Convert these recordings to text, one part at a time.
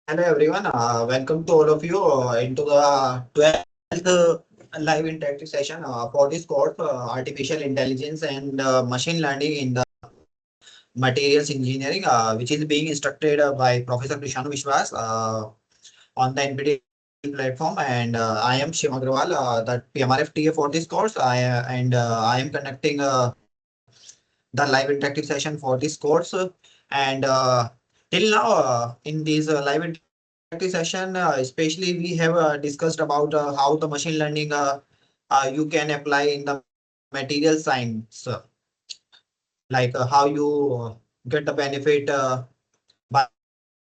Hello everyone, welcome to all of you into the 12th live interactive session for this course, Artificial Intelligence and Machine Learning in the Materials Engineering, which is being instructed by Professor Krishanu Vishwas on the NPTEL platform. And I am Shivam Aggarwal, the PMRF TA for this course. I am conducting the live interactive session for this course. And till now, in this live interactive session, especially we have discussed about how the machine learning you can apply in the material science, like how you get the benefit by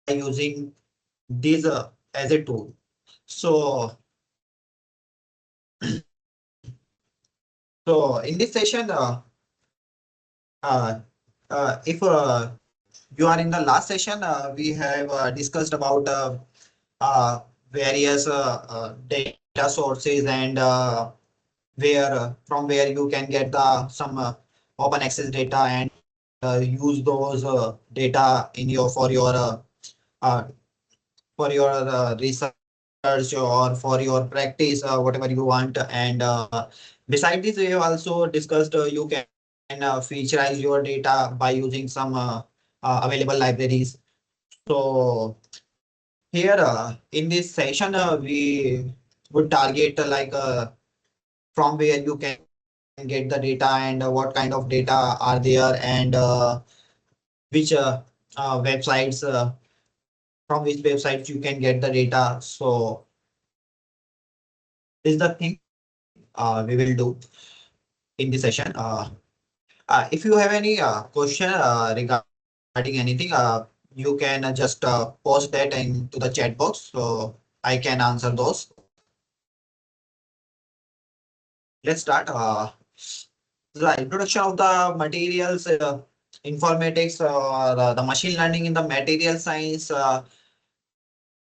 using these as a tool. So, so in this session, if you are in the last session, we have discussed about various data sources and from where you can get the some open access data and use those data in uh, for your research or for your practice, whatever you want. And beside this, we have also discussed you can featurize your data by using some available libraries. So here in this session, we would target from where you can get the data and what kind of data are there and which websites from which websites you can get the data. So this is the thing we will do in this session. If you have any question regarding anything, you can just post that into the chat box so I can answer those. Let's start. The introduction of the materials informatics or the machine learning in the material science.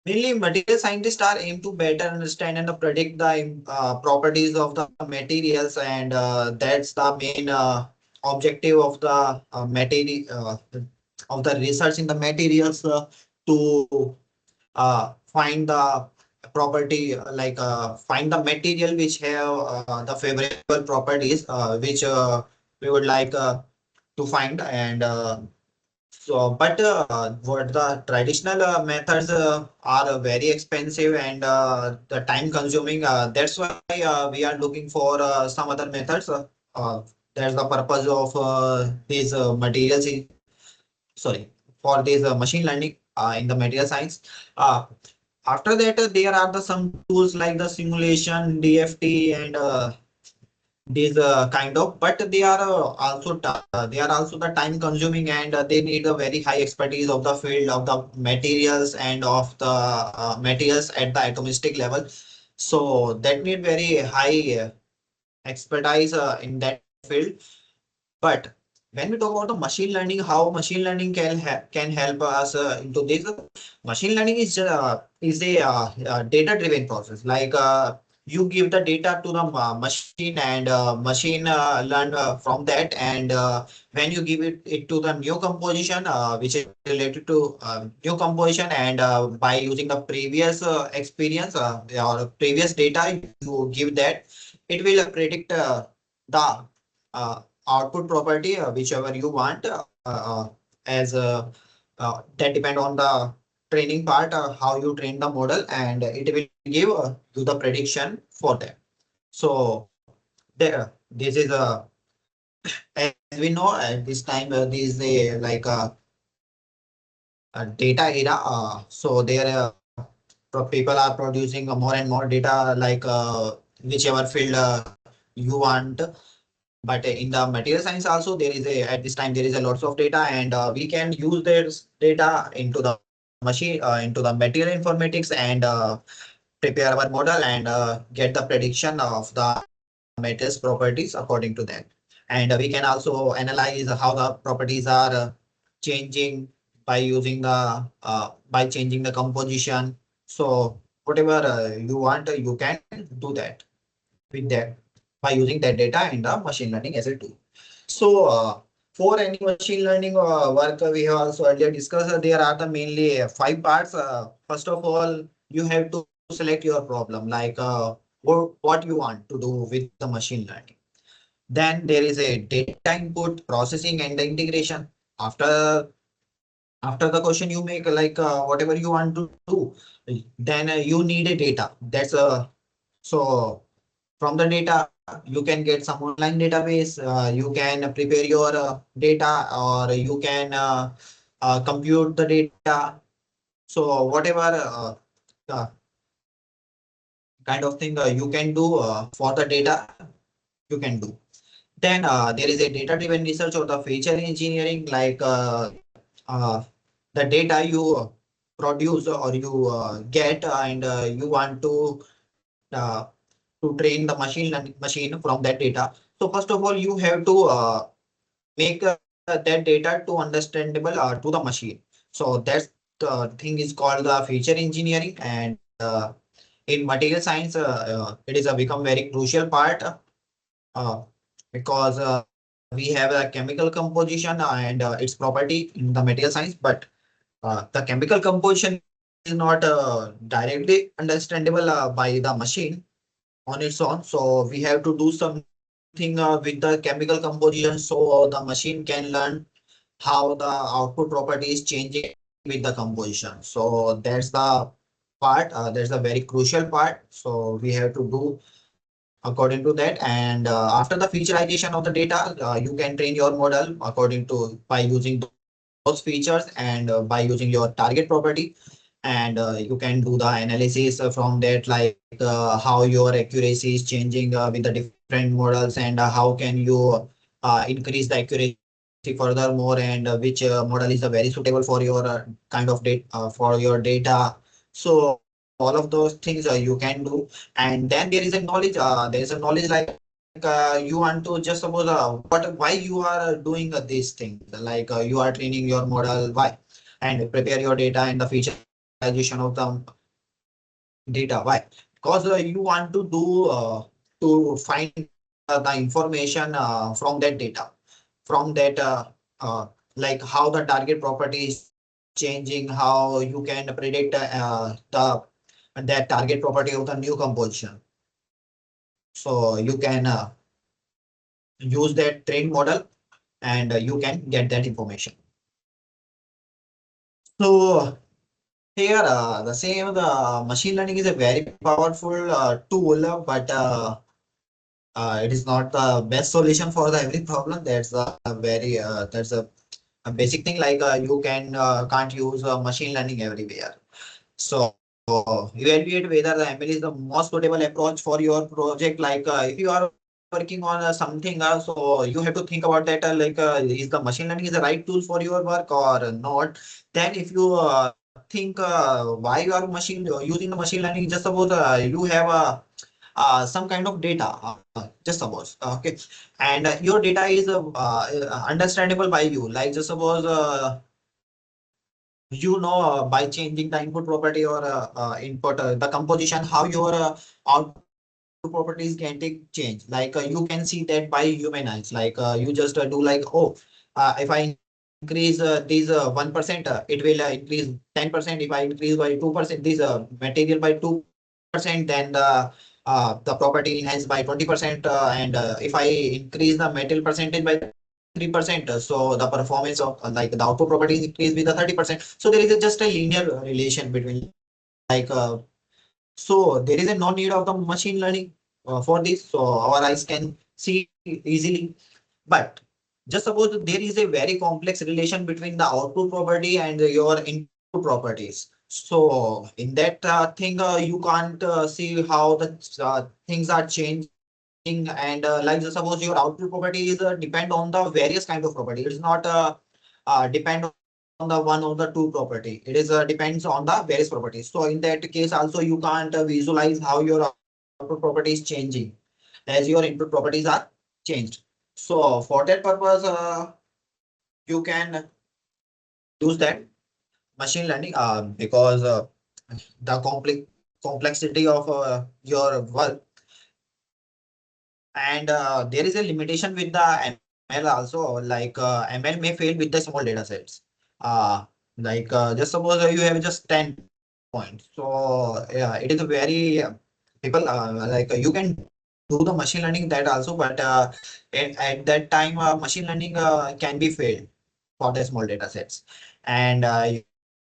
Mainly, material scientists are aim to better understand and predict the properties of the materials, and that's the main objective of the material of the research in the materials to find the property find the material which have the favorable properties which we would like to find. And but what the traditional methods are very expensive and the time consuming. That's why we are looking for some other methods. That's the purpose of these materials. Sorry, for this machine learning in the material science. After that, there are the some tools like the simulation, DFT, and these kind of, but they are also the time consuming and they need a very high expertise of the field of the materials and of the materials at the atomistic level. So that need very high expertise in that field. But when we talk about the machine learning, how machine learning can help us into this. Machine learning is a data driven process. You give the data to the machine and machine learn from that. And when you give it to the new composition, which is related to new composition, and by using the previous experience or previous data, you give that, it will predict the output property whichever you want as that depend on the training part, how you train the model, and it will give you the prediction for that. So there, this is as we know at this time, this is a data era. So there people are producing more and more data, whichever field you want. But in the material science also, there is a at this time there is a lots of data, and we can use this data into the machine into the material informatics and prepare our model and get the prediction of the materials properties according to that. And we can also analyze how the properties are changing by using by changing the composition. So whatever you want, you can do that with that by using that data in the machine learning as a tool. So For any machine learning work, we have also earlier discussed, there are the mainly five parts. First of all, you have to select your problem, like what you want to do with the machine learning. Then there is a data input, processing, and the integration. After after the question you make, like whatever you want to do, then you need a data. So from the data you can get some online database. You can prepare your data, or you can compute the data. So whatever uh, kind of thing you can do for the data, you can do. Then there is a data driven research or the feature engineering, like the data you produce or you get, and you want to train the machine learning machine from that data. So first of all, you have to make that data to understandable to the machine. So that's the thing is called the feature engineering. And in material science, it is a become very crucial part, uh, because we have a chemical composition and its property in the material science. But the chemical composition is not directly understandable by the machine on its own. So we have to do something with the chemical composition, so the machine can learn how the output property is changing with the composition. So that's the part. That's a very crucial part. So we have to do according to that. And after the featurization of the data, you can train your model according to by using those features, and by using your target property. And you can do the analysis from that, like how your accuracy is changing with the different models, and how can you increase the accuracy furthermore, and which model is very suitable for your kind of data, for your data. So all of those things you can do. And then there is a knowledge, you want to just suppose why you are doing these things, like you are training your model, why, and prepare your data and the featurization of the data, why? Because you want to do to find the information from that data, from that like how the target property is changing, how you can predict that target property of the new composition. So you can use that trained model, and you can get that information. So here, the machine learning is a very powerful tool, but it is not the best solution for the every problem. That's a basic thing. Like you can't use machine learning everywhere. So evaluate whether the ML is the most suitable approach for your project. Like if you are working on something, so you have to think about that. Is the machine learning is the right tool for your work or not? Then if you think why you are machine using the machine learning, just suppose you have some kind of data, just suppose, okay, and your data is understandable by you. Like just suppose by changing the input property or input the composition, how your output property is getting changed. Like you can see that by human eyes. Like you just do like, oh, if I increase these 1%, it will increase 10%. If I increase by 2%, this material by 2%, then the property enhanced by 20%. And if I increase the metal percentage by 3%, so the performance of like the output property is increased with the 30%. So there is just a linear relation between, so there is a no need of the machine learning for this. So our eyes can see easily. But just suppose there is a very complex relation between the output property and your input properties. So in that thing, you can't see how the things are changing. And like suppose your output property is depend on the various kind of property. It's not depend on the one or the two property. It is depends on the various properties. So in that case also you can't visualize how your output property is changing as your input properties are changed. So for that purpose, you can use that machine learning because the complexity of your work. And there is a limitation with the ML. ML also, like ML may fail with the small data sets. Just suppose you have just 10 points. So yeah, it is a very people you can do the machine learning that also, but at that time machine learning can be failed for the small data sets. And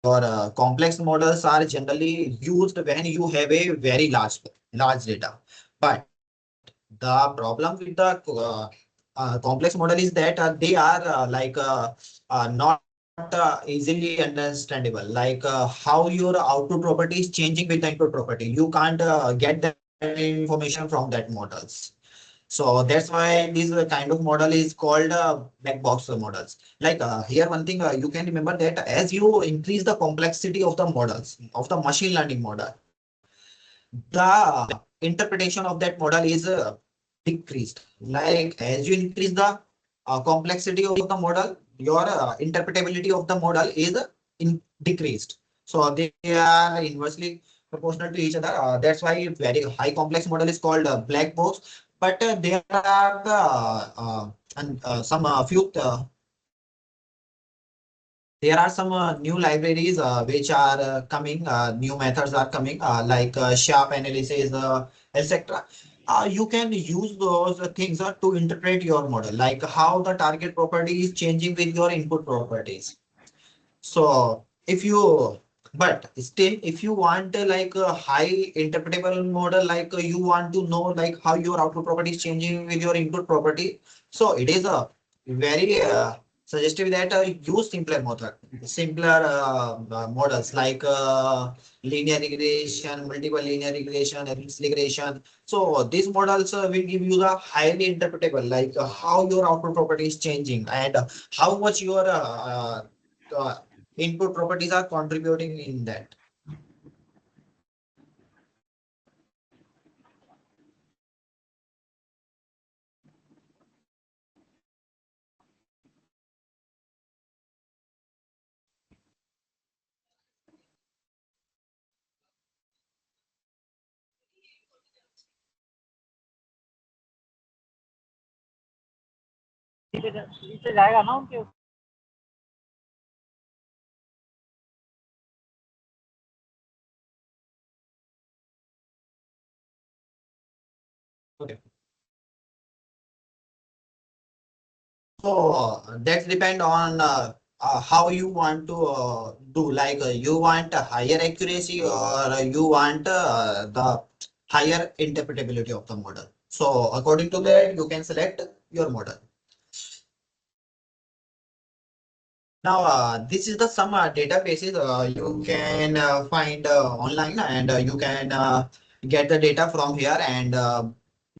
your complex models are generally used when you have a very large data. But the problem with the complex model is that they are not easily understandable. How your output property is changing with the input property. You can't get that information from that models. So that's why this kind of model is called black box models. Here one thing you can remember that as you increase the complexity of the models, of the machine learning model, the interpretation of that model is decreased. As you increase the complexity of the model, your interpretability of the model is decreased. So they are inversely proportional to each other. That's why very high complex model is called black box. But there are the and some few there are some new libraries which are coming, new methods are coming, sharp analysis, etc. You can use those things to interpret your model, like how the target property is changing with your input properties. So if you, but still, if you want a high interpretable model, you want to know how your output property is changing with your input property. So it is a very suggestive that use simpler method, simpler models linear regression, multiple linear regression, ellipse regression. So these models will give you the highly interpretable, how your output property is changing and how much your input properties are contributing in that. नीचे जाएगा ना उनके Okay. So that's depend on how you want to do. You want a higher accuracy or you want the higher interpretability of the model. So according to that, you can select your model. Now, this is the some databases you can find online, and you can get the data from here, and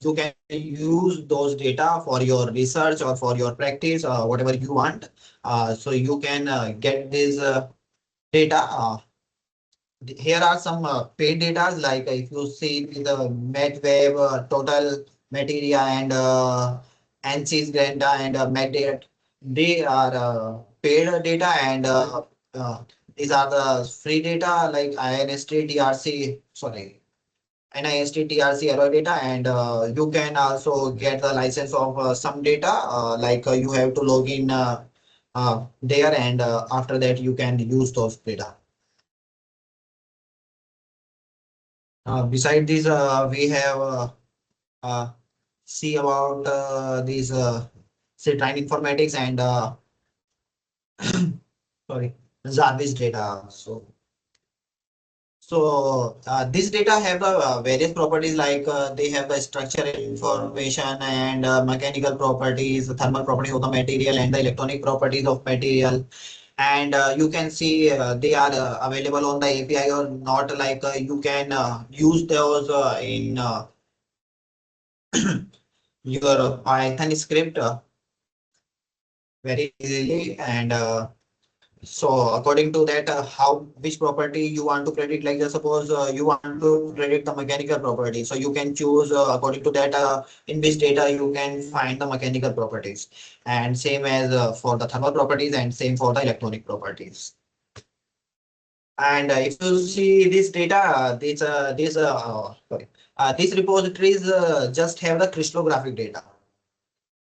you can use those data for your research or for your practice, whatever you want. So you can get this data. Here are some paid data, if you see the MedWeb, total materia, and ANSYS data and MedData, they are paid data, and uh, these are the free data like INST, TRC, sorry, NIST, TRC, alloy data, and you can also get the license of some data, you have to log in there, and after that you can use those data. Beside this, we have uh, see about these say train informatics and sorry, Jarvis data. This data have the various properties, they have the structural information and mechanical properties, the thermal properties of the material, and the electronic properties of material. And you can see they are available on the API or not. You can use those in your Python script very easily. And so according to that, how which property you want to predict, just suppose you want to predict the mechanical property. So you can choose according to that in which data you can find the mechanical properties. And same as for the thermal properties and same for the electronic properties. And if you see this data, these repositories just have the crystallographic data.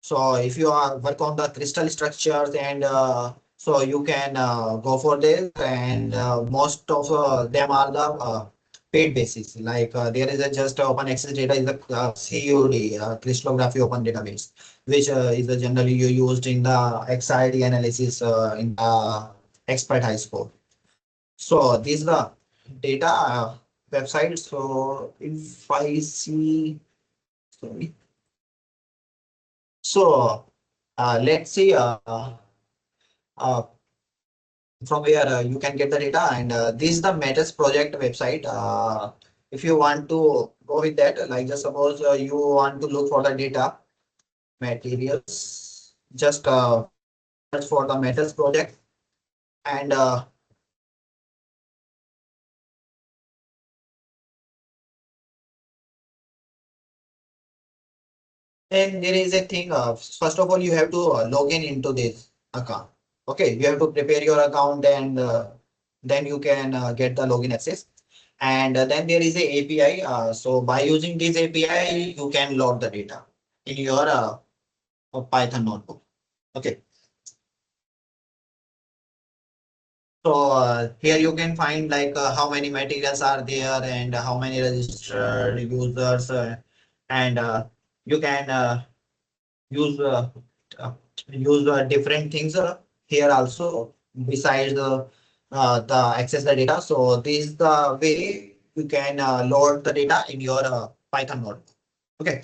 So if you are work on the crystal structures and so you can go for this, and most of them are the paid basis. Like there is a just open access data is a COD, crystallography open database, which is generally used in the XID analysis in the expert high score. So these are the data websites. So if I see, sorry. So let's see. Uh, from where you can get the data, and this is the matters project website. If you want to go with that, like just suppose you want to look for the data materials, just search for the metals project, and then there is a thing. First of all, you have to log in into this account. Okay, you have to prepare your account, and then you can get the login access. And then there is a API. So by using this API, you can load the data in your Python notebook. Okay. So here you can find like how many materials are there and how many registered users, and you can use uh, use different things here also besides the access the data. So this is the way you can load the data in your Python notebook. Okay.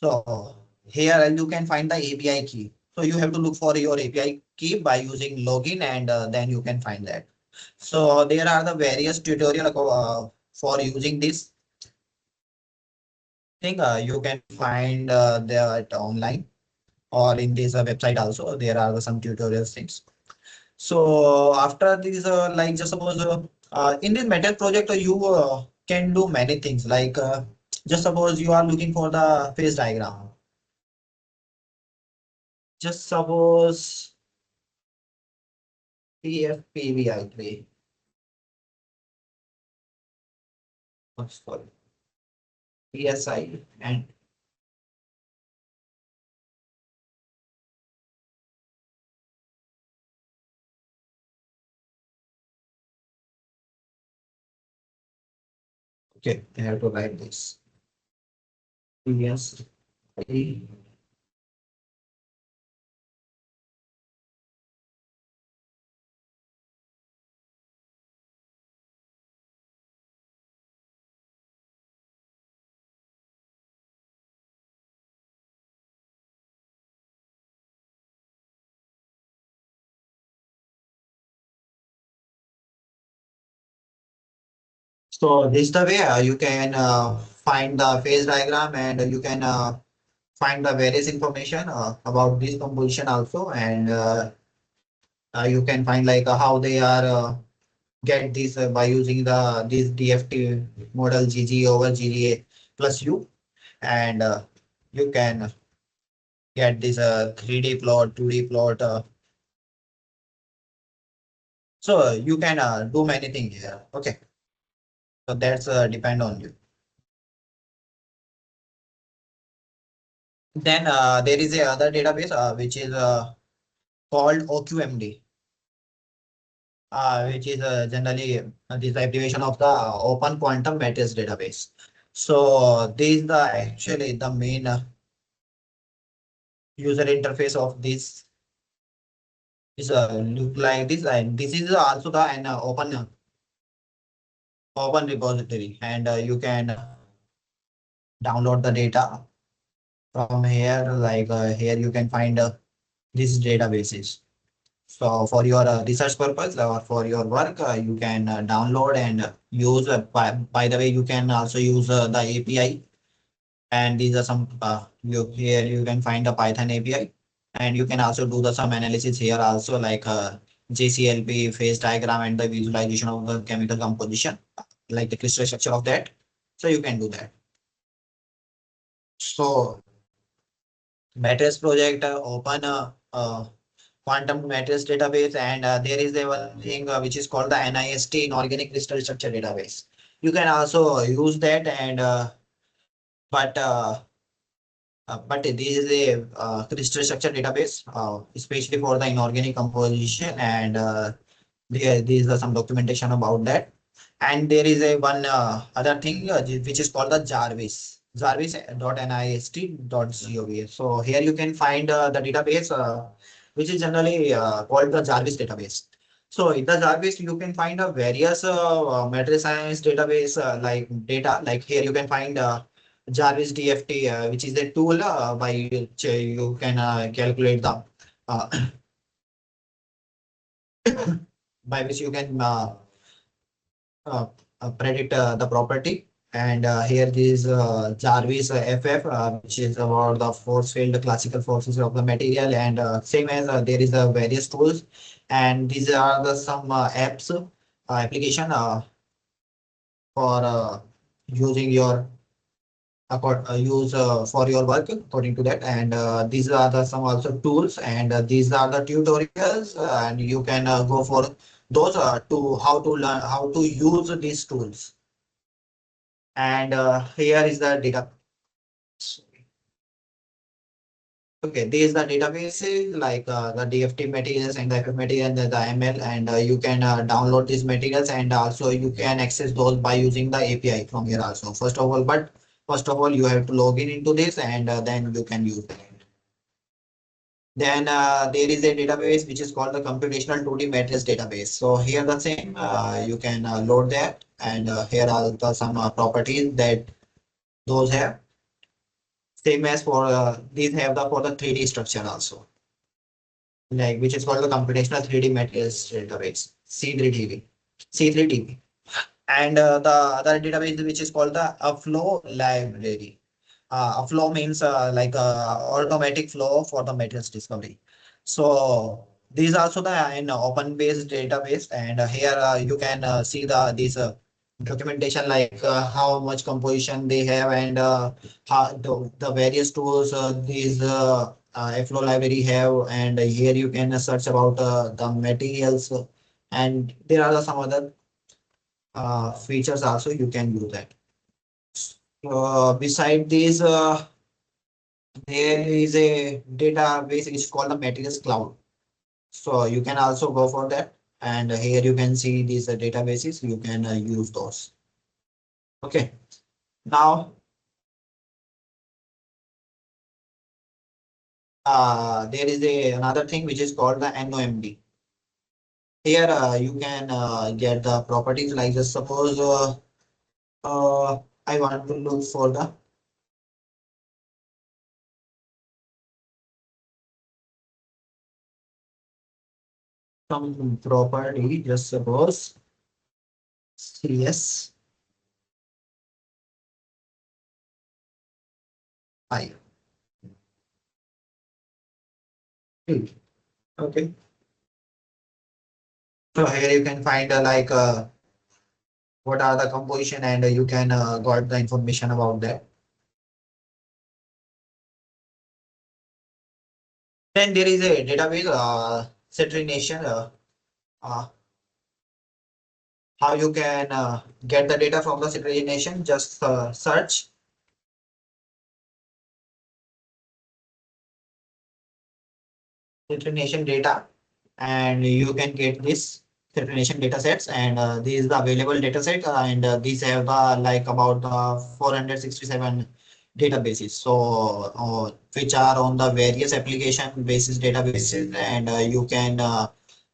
So here you can find the API key. So you have to look for your API key by using login, and then you can find that. So there are the various tutorial for using this thing. You can find that online or in this website also. There are some tutorial things. So after this, like just suppose in this metal project, you can do many things. Like just suppose you are looking for the phase diagram. Just suppose PFPV, I play. Oh, sorry. PSI and okay, I have to write this. PSI. So this is the way you can find the phase diagram, and you can find the various information about this composition also, and you can find like how they are get this by using the this DFT model GG over GGA plus U, and you can get this 3D plot, 2D plot. So you can do many things here. Okay, so that's depend on you. Then there is a other database which is called OQMD, which is generally this abbreviation of the Open Quantum Matrix Database. So this is the actually the main user interface of this is look like this, and this is also the an open repository, and you can download the data from here. Like here you can find these databases. So for your research purpose or for your work, you can download and use. By the way, you can also use the API, and these are some you here you can find a Python API, and you can also do the some analysis here also, like JCLP phase diagram and the visualization of the chemical composition, like the crystal structure of that. So you can do that. So matrix project open quantum matrix database, and there is a one thing which is called the NIST inorganic crystal structure database. You can also use that, and but But this is a crystal structure database, especially for the inorganic composition, and there is some documentation about that. And there is a one other thing which is called the Jarvis. Jarvis.nist.gov. So here you can find the database which is generally called the Jarvis database. So in the Jarvis you can find various material science database like data. Like here you can find Jarvis DFT, which is a tool by which you can calculate the uh, by which you can uh, predict the property. And here this Jarvis FF, which is about the force field, classical forces of the material, and same as there is various tools, and these are the some apps application for using your use for your work according to that. And these are the some also tools, and these are the tutorials, and you can go for those to how to learn how to use these tools. And here is the data. Okay, these the databases like the DFT materials and the FF material and the ML, and you can download these materials, and also you can access those by using the API from here also. First of all, you have to log in into this, and then you can use it. Then there is a database which is called the computational 2D matrix database. So here the same, you can load that, and here are the some properties that those have. Same as for these have the for the 3D structure also, like which is called the computational 3D matrix database, C3DB, C3DB. And the other database which is called the Flow library. A flow means like automatic flow for the materials discovery. So these also the an open based database, and here you can see the this documentation like how much composition they have, and how the various tools these flow library have, and here you can search about the materials, and there are some other features also you can use that. Beside these, there is a database which is called the materials cloud. So you can also go for that. And here you can see these databases. You can use those. Okay. Now, there is another thing which is called the NOMD. Here you can get the properties like just suppose I want to look for the some property. Just suppose CS I. Okay. So here you can find what are the composition, and you can got the information about that. Then there is a database, Citrination, uh, how you can get the data from the Citrination. Just search Citrination data, and you can get this Citrination data sets, and this is the available data set, and these have like about 467 databases, so which are on the various application basis databases, and you can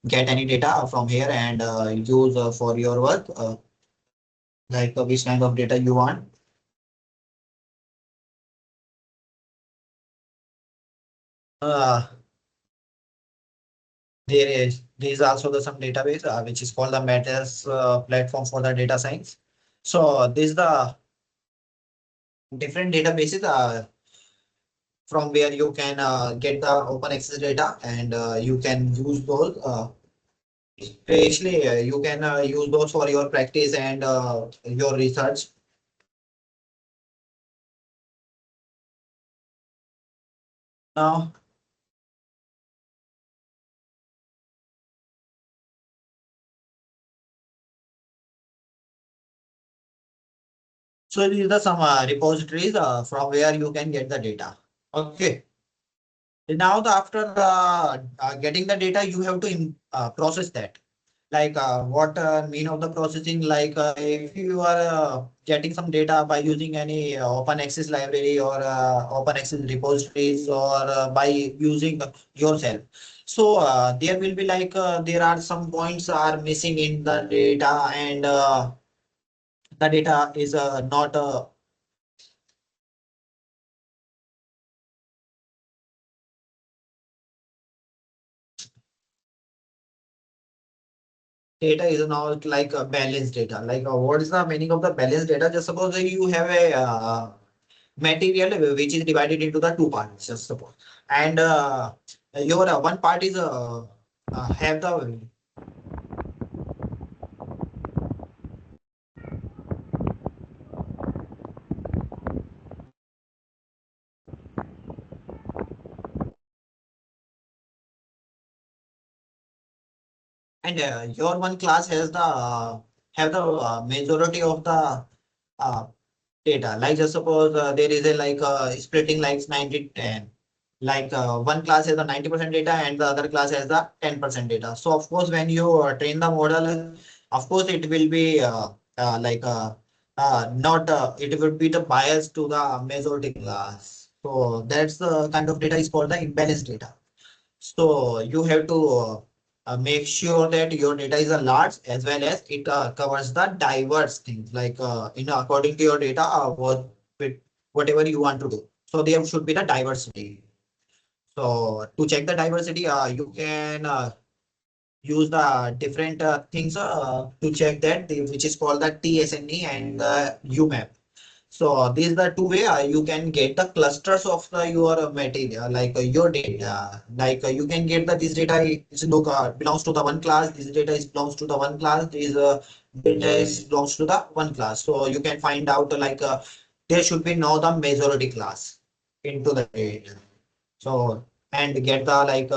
get any data from here, and use for your work, like which kind of data you want. Uh, there is also the some database which is called the Matters platform for the data science. So this is the different databases from where you can get the open access data, and you can use those. Especially you can use those for your practice and your research. Now, so these are some repositories from where you can get the data. Okay. Now, after getting the data, you have to process that. Like what mean of the processing? Like if you are getting some data by using any open access library or open access repositories or by using yourself. So there will be like there are some points are missing in the data and the data is not data is not like a balanced data. Like what is the meaning of the balanced data? Just suppose that you have a material which is divided into the two parts, just suppose, and your one part is have the and your one class has the have the majority of the uh, data. Like just suppose there is a like splitting like 90-10. Like one class has the 90% data and the other class has the 10% data. So of course, when you train the model, of course it will be like not it will be the bias to the majority class. So that's the kind of data is called the imbalanced data. So you have to make sure that your data is a large as well as it covers the diverse things like in according to your data whatever you want to do. So there should be the diversity. So to check the diversity, you can use the different things to check that which is called the TSNE and the UMAP. So these are the two way you can get the clusters of your material, like your data. Like you can get the this data is look belongs to the one class. This data is belongs to the one class. This data is belongs to the one class. So you can find out like there should be now the majority class into the data. So and get the like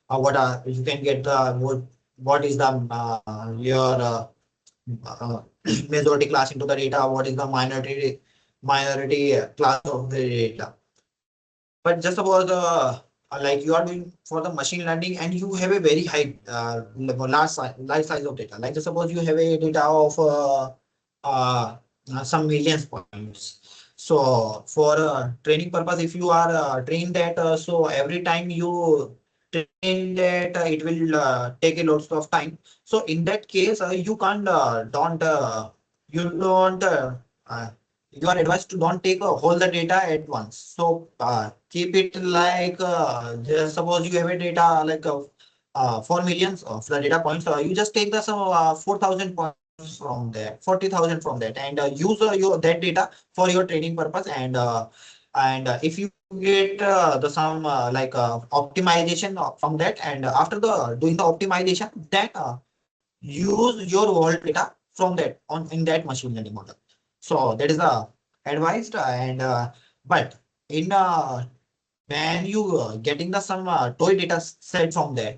what are you can get the what is the your uh, majority class into the data, what is the minority class of the data. But just about like you are doing for the machine learning and you have a very high large size of data. Like just suppose you have a data of uh, some millions points. So for training purpose, if you are trained that, so every time you train that, it will take a lot of time. So in that case, you can't don't you don't you are advised to don't take whole the data at once. So keep it like just suppose you have a data like 4 millions of the data points. You just take the some 4,000 points from there, 40,000 from that, and use your that data for your training purpose. And if you get the some like optimization from that, and after the doing the optimization, that use your whole data from that on in that machine learning model. So that is the advised and but in when you getting the some toy data set from there,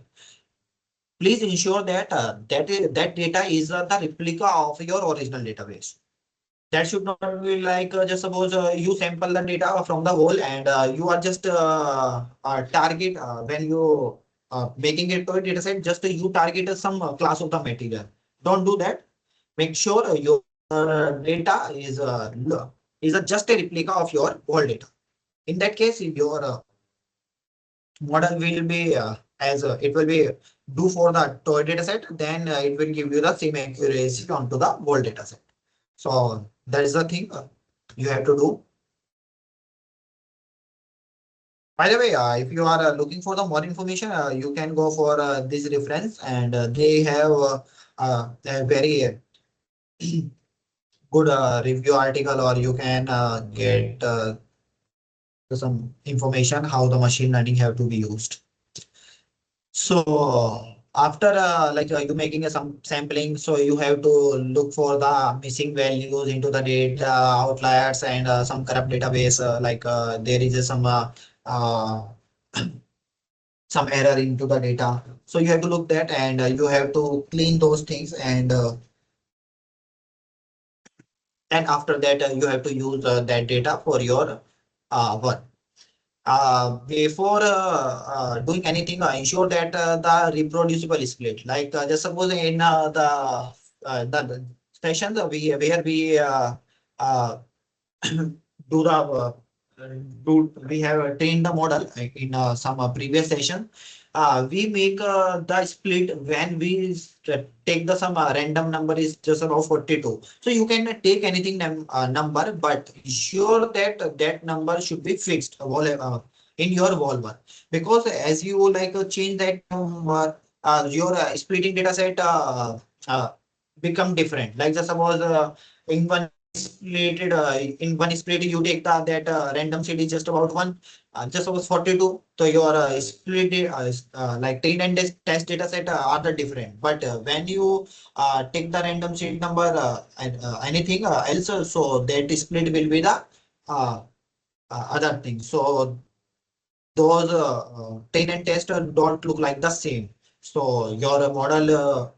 please ensure that that data is the replica of your original database. That should not be like just suppose you sample the data from the whole and you are just target when you making it to a data set, just you target some class of the material. Don't do that. Make sure your data is just a replica of your whole data. In that case, if your model will be as it will be do for the toy data set, then it will give you the same accuracy onto the whole data set. So that is the thing you have to do. By the way, if you are looking for the more information, you can go for this reference, and they have a very good review article, or you can get some information how the machine learning have to be used. So after like you making some sampling, so you have to look for the missing values into the data outliers and some corrupt database like there is uh, some error into the data. So you have to look that and you have to clean those things and after that you have to use that data for your work. Before doing anything, ensure that the reproducible split. Like just suppose in the sessions where we uh, do the do we have trained the model in some previous session. We make the split when we take the some random number is just about 42. So you can take anything number, but ensure that that number should be fixed in your Volver, because as you like change that number, your splitting data set become different. Like just suppose in one split you take that random seed is just about one, just suppose 42. So your split like train and test data set are the different, but when you take the random seed number anything else, so that split will be the uh, other thing. So those train and test don't look like the same. So your model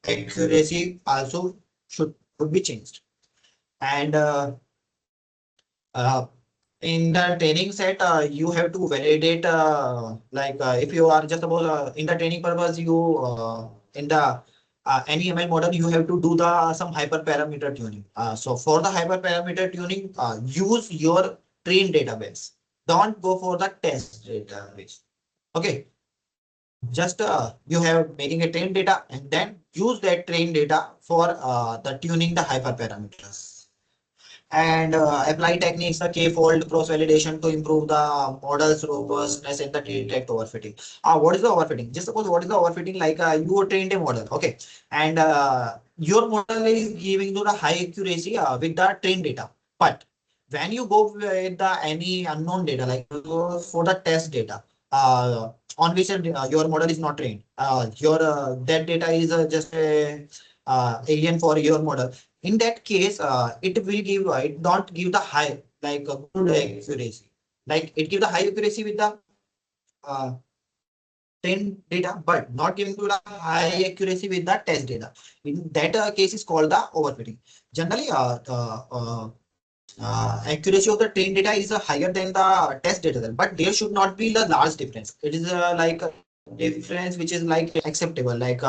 accuracy also should be changed. And uh, in the training set, you have to validate, if you are just about in the training purpose, you in the any ML model, you have to do the some hyperparameter tuning. So for the hyperparameter tuning, use your train database. Don't go for the test database. Okay, just you have making a train data and then use that train data for the tuning the hyperparameters, and apply techniques, the k-fold cross validation to improve the model's robustness and the detect overfitting. What is the overfitting? Just suppose what is the overfitting? Like you trained a model, okay, and your model is giving you the high accuracy with the trained data, but when you go with the any unknown data, like for the test data, on which your model is not trained, your that data is just a alien for your model. In that case, it will give it not give the high like a good accuracy. Like it give the high accuracy with the uh, trained data, but not giving to the high accuracy with the test data. In that case, is called the overfitting. Generally, accuracy of the trained data is higher than the test data, but there should not be the large difference. It is like a difference which is like acceptable. Like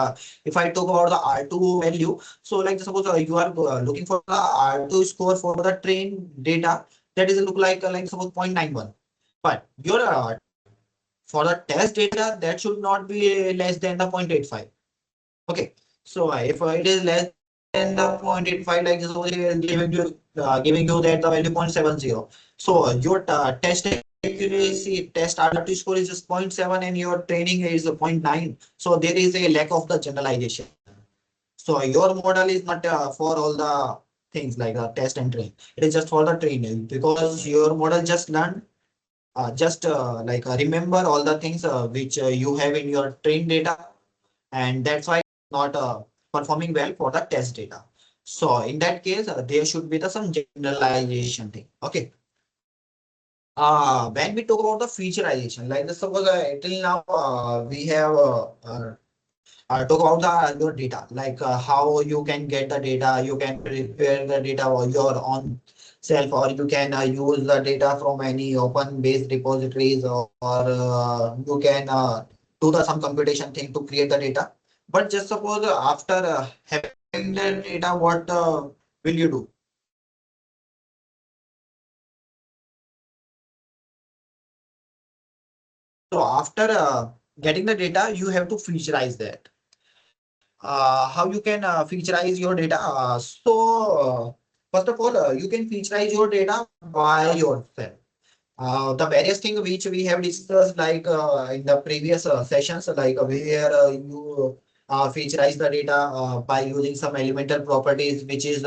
if I talk about the R2 value, so like suppose you are looking for the R2 score for the trained data, that is look like suppose 0.91, but your for the test data that should not be less than the 0.85. Okay, so if it is less than the 0.85, like so giving you that the value 0.70. So your test accuracy, test R2 score is just zero point 0.7 and your training is zero point 0.9. So there is a lack of the generalization. So your model is not for all the things like test and train. It is just for the training, because your model just learn just remember all the things which you have in your train data, and that's why not performing well for the test data. So in that case, there should be the some generalization thing. Okay. When we talk about the featurization, like the suppose till now we have talk about the your data, like how you can get the data, you can prepare the data on your own self, or you can use the data from any open based repositories, or you can do the some computation thing to create the data. But just suppose after having the data, what will you do? So after getting the data, you have to featurize that. How you can featurize your data? First of all, you can featurize your data by yourself. The various things which we have discussed, like in the previous sessions, like where you featurize the data by using some elemental properties, which is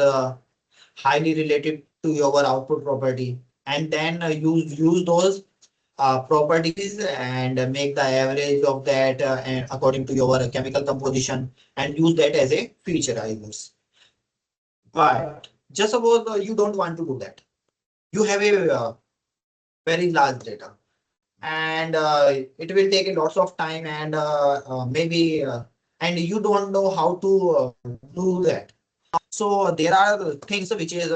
highly related to your output property, and then use those properties and make the average of that and according to your chemical composition, and use that as a featurizers. But just suppose you don't want to do that. You have a very large data, and it will take a lots of time, and maybe and you don't know how to do that. So there are things which is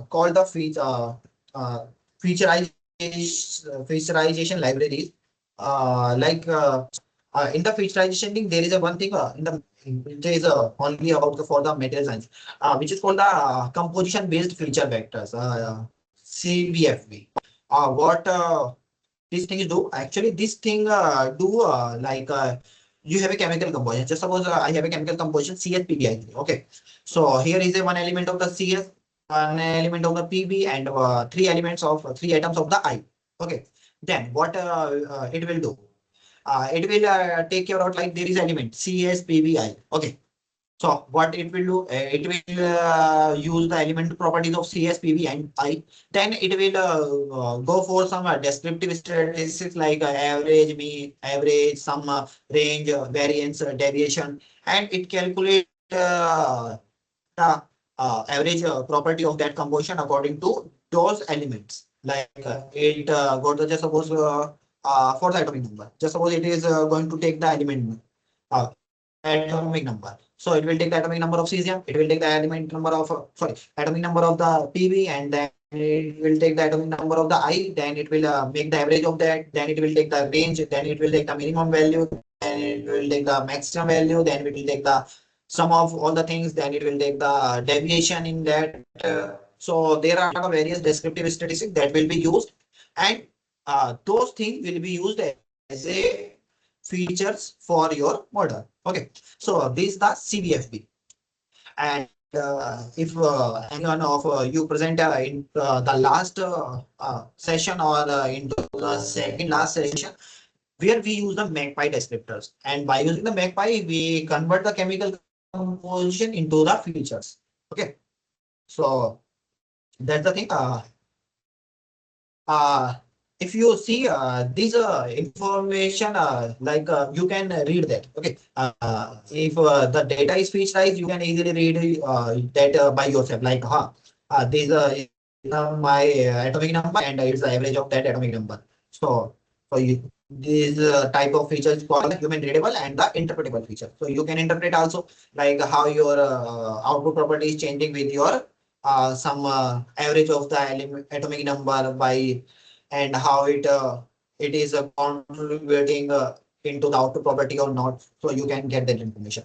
called the featurization. featurization libraries. In the featurization thing, there is a one thing in the it is only about for the material science, which is called the composition based feature vectors, CBFV. What these things do actually, this thing do you have a chemical composition. Just suppose I have a chemical composition CSPBI3. Okay, so here is a one element of the CS, one element of the PB, and three elements of three atoms of the I. Okay, then what it will do? It will take care of like there is element CSPBI. Okay, so what it will do, it will use the element properties of CSPB and I. Then it will go for some descriptive statistics like average, mean, average, some range, variance, deviation, and it calculate the average property of that composition according to those elements. Like it got the just suppose for the atomic number. Just suppose it is going to take the element atomic number. So it will take the atomic number of cesium. It will take the element number of atomic number of the PB, and then it will take the atomic number of the I. Then it will make the average of that. Then it will take the range. Then it will take the minimum value. Then it will take the maximum value. Then it will take the sum of all the things. Then it will take the deviation in that. So there are various descriptive statistics that will be used, and those things will be used as a features for your model. Okay, so this is the CBFB. And if anyone of you present in the last session or into the second last session, where we use the Magpie descriptors, and by using the Magpie, we convert the chemical composition into the features. Okay, so that's the thing. Uh, if you see this information, you can read that. Okay, if the data is featurized, you can easily read that by yourself. Like, this is my atomic number, and it's the average of that atomic number. So, this type of feature is called human readable and the interpretable feature. So you can interpret also like how your output property is changing with your some average of the element, atomic number by, and how it is contributing into the output property or not. So you can get that information.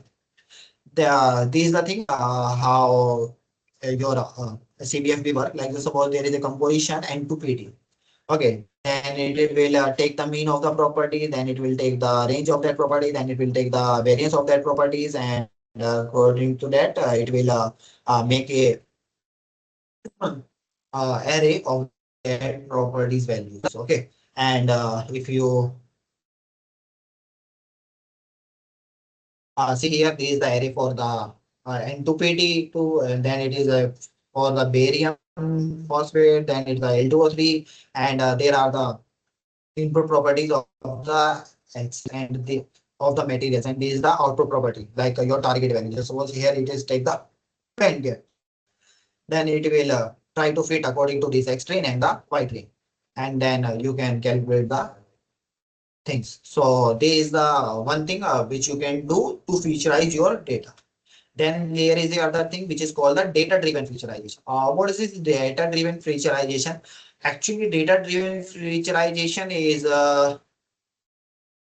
This is the thing how your CBFB work. Like suppose there is a composition N2PT. Okay, then it will take the mean of the property, then it will take the range of that property, then it will take the variance of that properties, and according to that, it will make a array of that properties values. Okay, and if you see here, this is the array for the N2PT2, and then it is for the barium phosphate, then it's the L2O3, and there are the input properties of the X and the of the materials, and this is the output property like your target value. Just suppose here it is take the pen gear, then it will try to fit according to this X train and the Y train, and then you can calculate the things. So this is the one thing which you can do to featurize your data. Then there is the other thing which is called the data-driven featurization. What is this data-driven featurization? Actually, data-driven featurization is the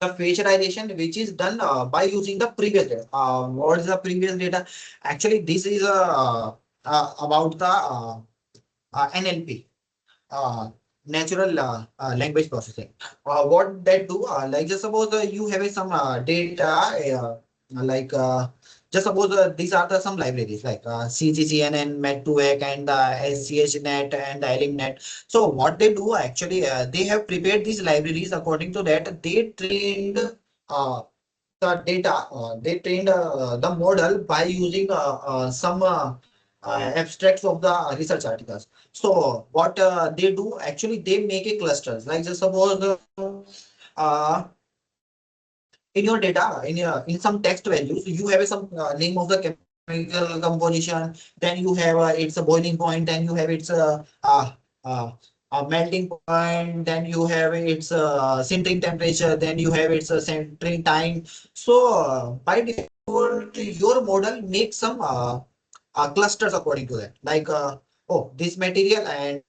featurization which is done by using the previous data. What is the previous data? Actually, this is about the NLP, uh, natural language processing. What that do? Like just suppose you have some data, like just suppose these are the some libraries like CGCNN, Met2Vec, and the SCHNet and the LMNet. So what they do actually, they have prepared these libraries according to that. They trained the data. They trained the model by using some abstracts of the research articles. So what they do actually, they make a clusters. Like just suppose uh, in your data, in some text values, you have some name of the chemical composition. Then you have its a boiling point. Then you have its uh, melting point. Then you have its sintering temperature. Then you have its sintering time. So by default, your model makes some clusters according to that. Like oh, this material and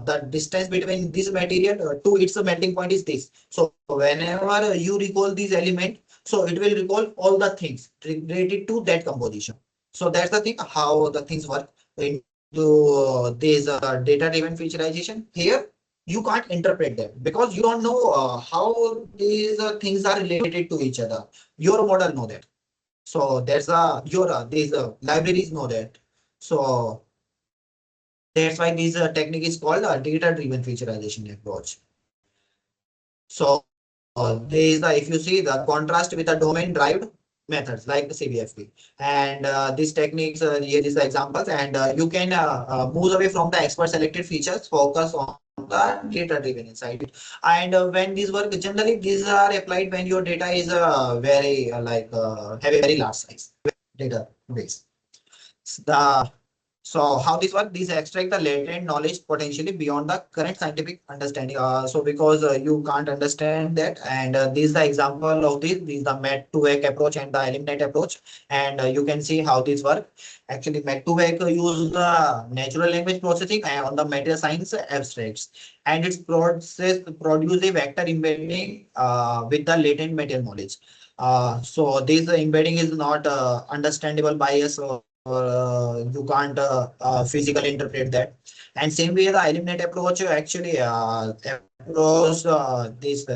the distance between this material to its melting point is this. So whenever you recall this element, so it will recall all the things related to that composition. So that's the thing how the things work into this data-driven featurization. Here you can't interpret them because you don't know how these things are related to each other. Your model know that. So there's a your these libraries know that. So that's why this technique is called a data-driven featurization approach. So there is the, if you see the contrast with the domain-derived methods like the CVFP, and these techniques here is the examples, and you can move away from the expert selected features, focus on the data-driven insight. And when these work, generally these are applied when your data is very have a very large size database. The so how this work? These extract the latent knowledge potentially beyond the current scientific understanding. So because you can't understand that, and this is the example of this. This is the Met2Vec approach and the eliminate approach, and you can see how this work. Actually, Met2Vec use the natural language processing and on the material science abstracts, and its process produce a vector embedding with the latent material knowledge. So this embedding is not understandable by us. You can't physically interpret that. And same way, the eliminate approach actually approach this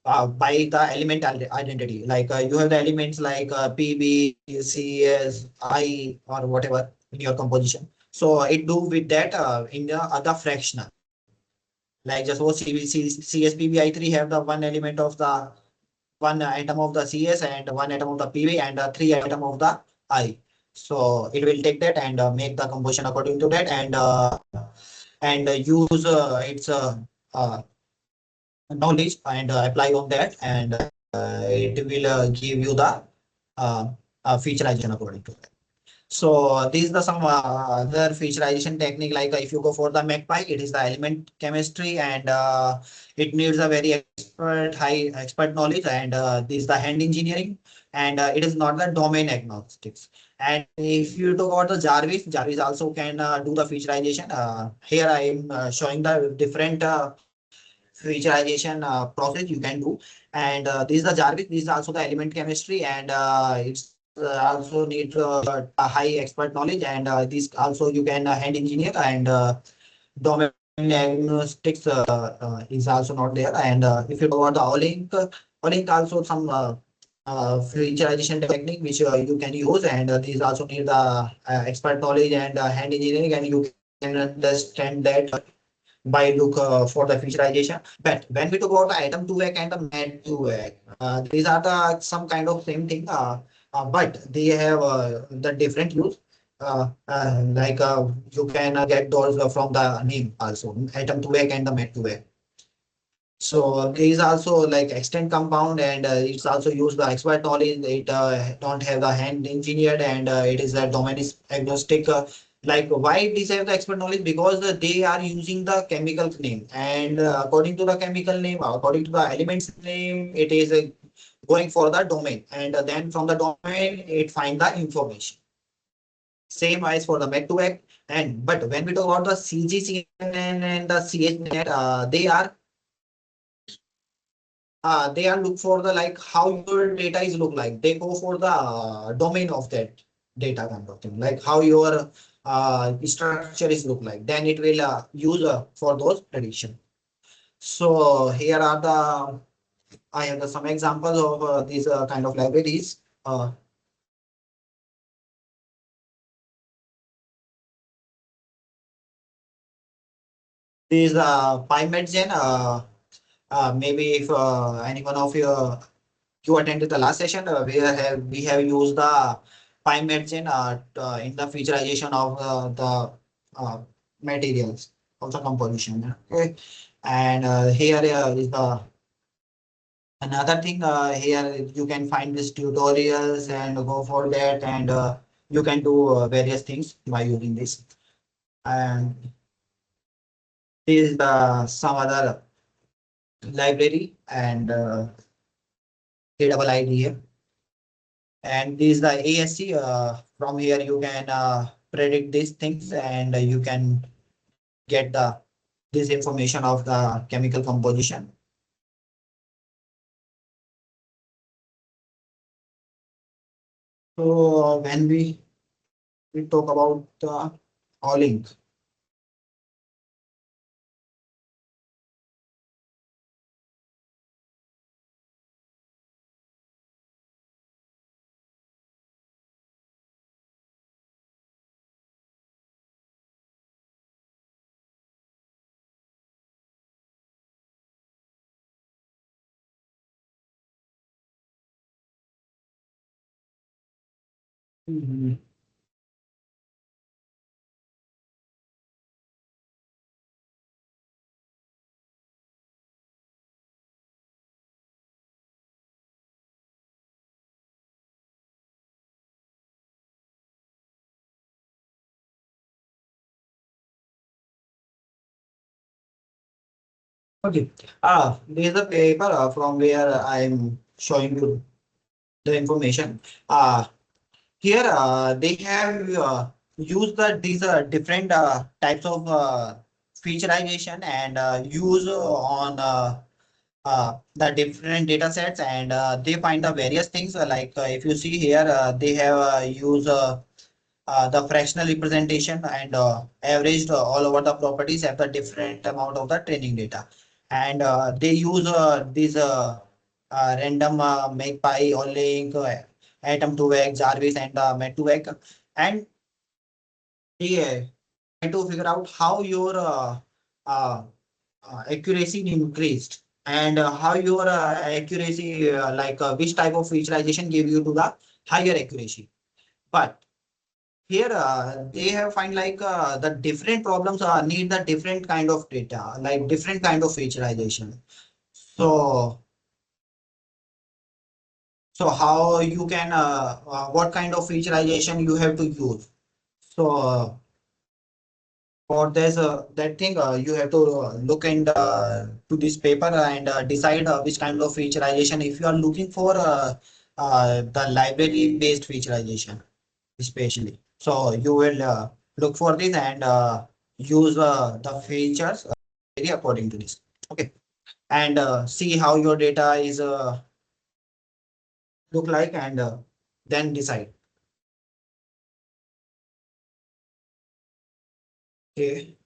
by the element identity. Like you have the elements like PB, CS, I, or whatever in your composition. So it do with that in the other fractional. Like just suppose CSPBI3 have the one element of the one item of the CS and one item of the PV and three item of the I. So it will take that and make the composition according to that and use its knowledge and apply on that and it will give you the featurization according to that. So these are some other featurization technique. Like if you go for the Magpie, it is the element chemistry, and it needs a very high expert knowledge, and this is the hand engineering, and it is not the domain agnostics. And if you talk about the Jarvis also can do the featurization. Here I am showing the different featurization process you can do. And this is the Jarvis. This is also the element chemistry, and it's also need a high expert knowledge. And this also you can hand engineer and domain diagnostics is also not there. And if you talk about the Olink also some featurization technique which you can use, and these also need the expert knowledge and hand engineering, and you can understand that by look for the featurization. But when we talk about the item 2 and the mat 2 these are the some kind of same thing, but they have the different use. You can get those from the name also, item 2 and the mat 2. So there is also like extend compound, and it's also used the expert knowledge. It don't have the hand engineered, and it is a domain is agnostic. Like why these have the expert knowledge? Because they are using the chemical name, and according to the chemical name, according to the elements name, it is going for the domain, and then from the domain it find the information. Same as for the Met2Vec. And but when we talk about the CGCNN and the CHNet, they are look for the like how your data is look like. They go for the domain of that data kind of thing, like how your structure is look like. Then it will use for those prediction. So here are the I have the, some examples of these kind of libraries. These Pymatgen. Maybe if any one of you attended the last session, we have used the Pymatgen in the featurization of the materials of the composition. Okay, and here is the another thing. Here you can find these tutorials and go for that, and you can do various things by using this. And this is the some other library and double here. And this is the ASC. From here, you can predict these things, and you can get the this information of the chemical composition. So when we talk about the hauling. Mhm. Okay. There's a paper from where I'm showing you the information. Here they have used these different types of featurization and use on the different data sets, and they find the various things like if you see here they have used the fractional representation and averaged all over the properties at the different amount of the training data, and they use these random Magpie or link atom 2x Jarvis and met 2x, and they try to figure out how your uh, accuracy increased, and how your accuracy like which type of visualization gave you to the higher accuracy. But here they have find like the different problems need the different kind of data, like different kind of visualization. So how you can what kind of visualization you have to use. So for this that thing you have to look and to this paper and decide which kind of featurization if you are looking for the library based featurization especially. So you will look for this and use the features according to this. Okay, and see how your data is look like, and then decide. Okay.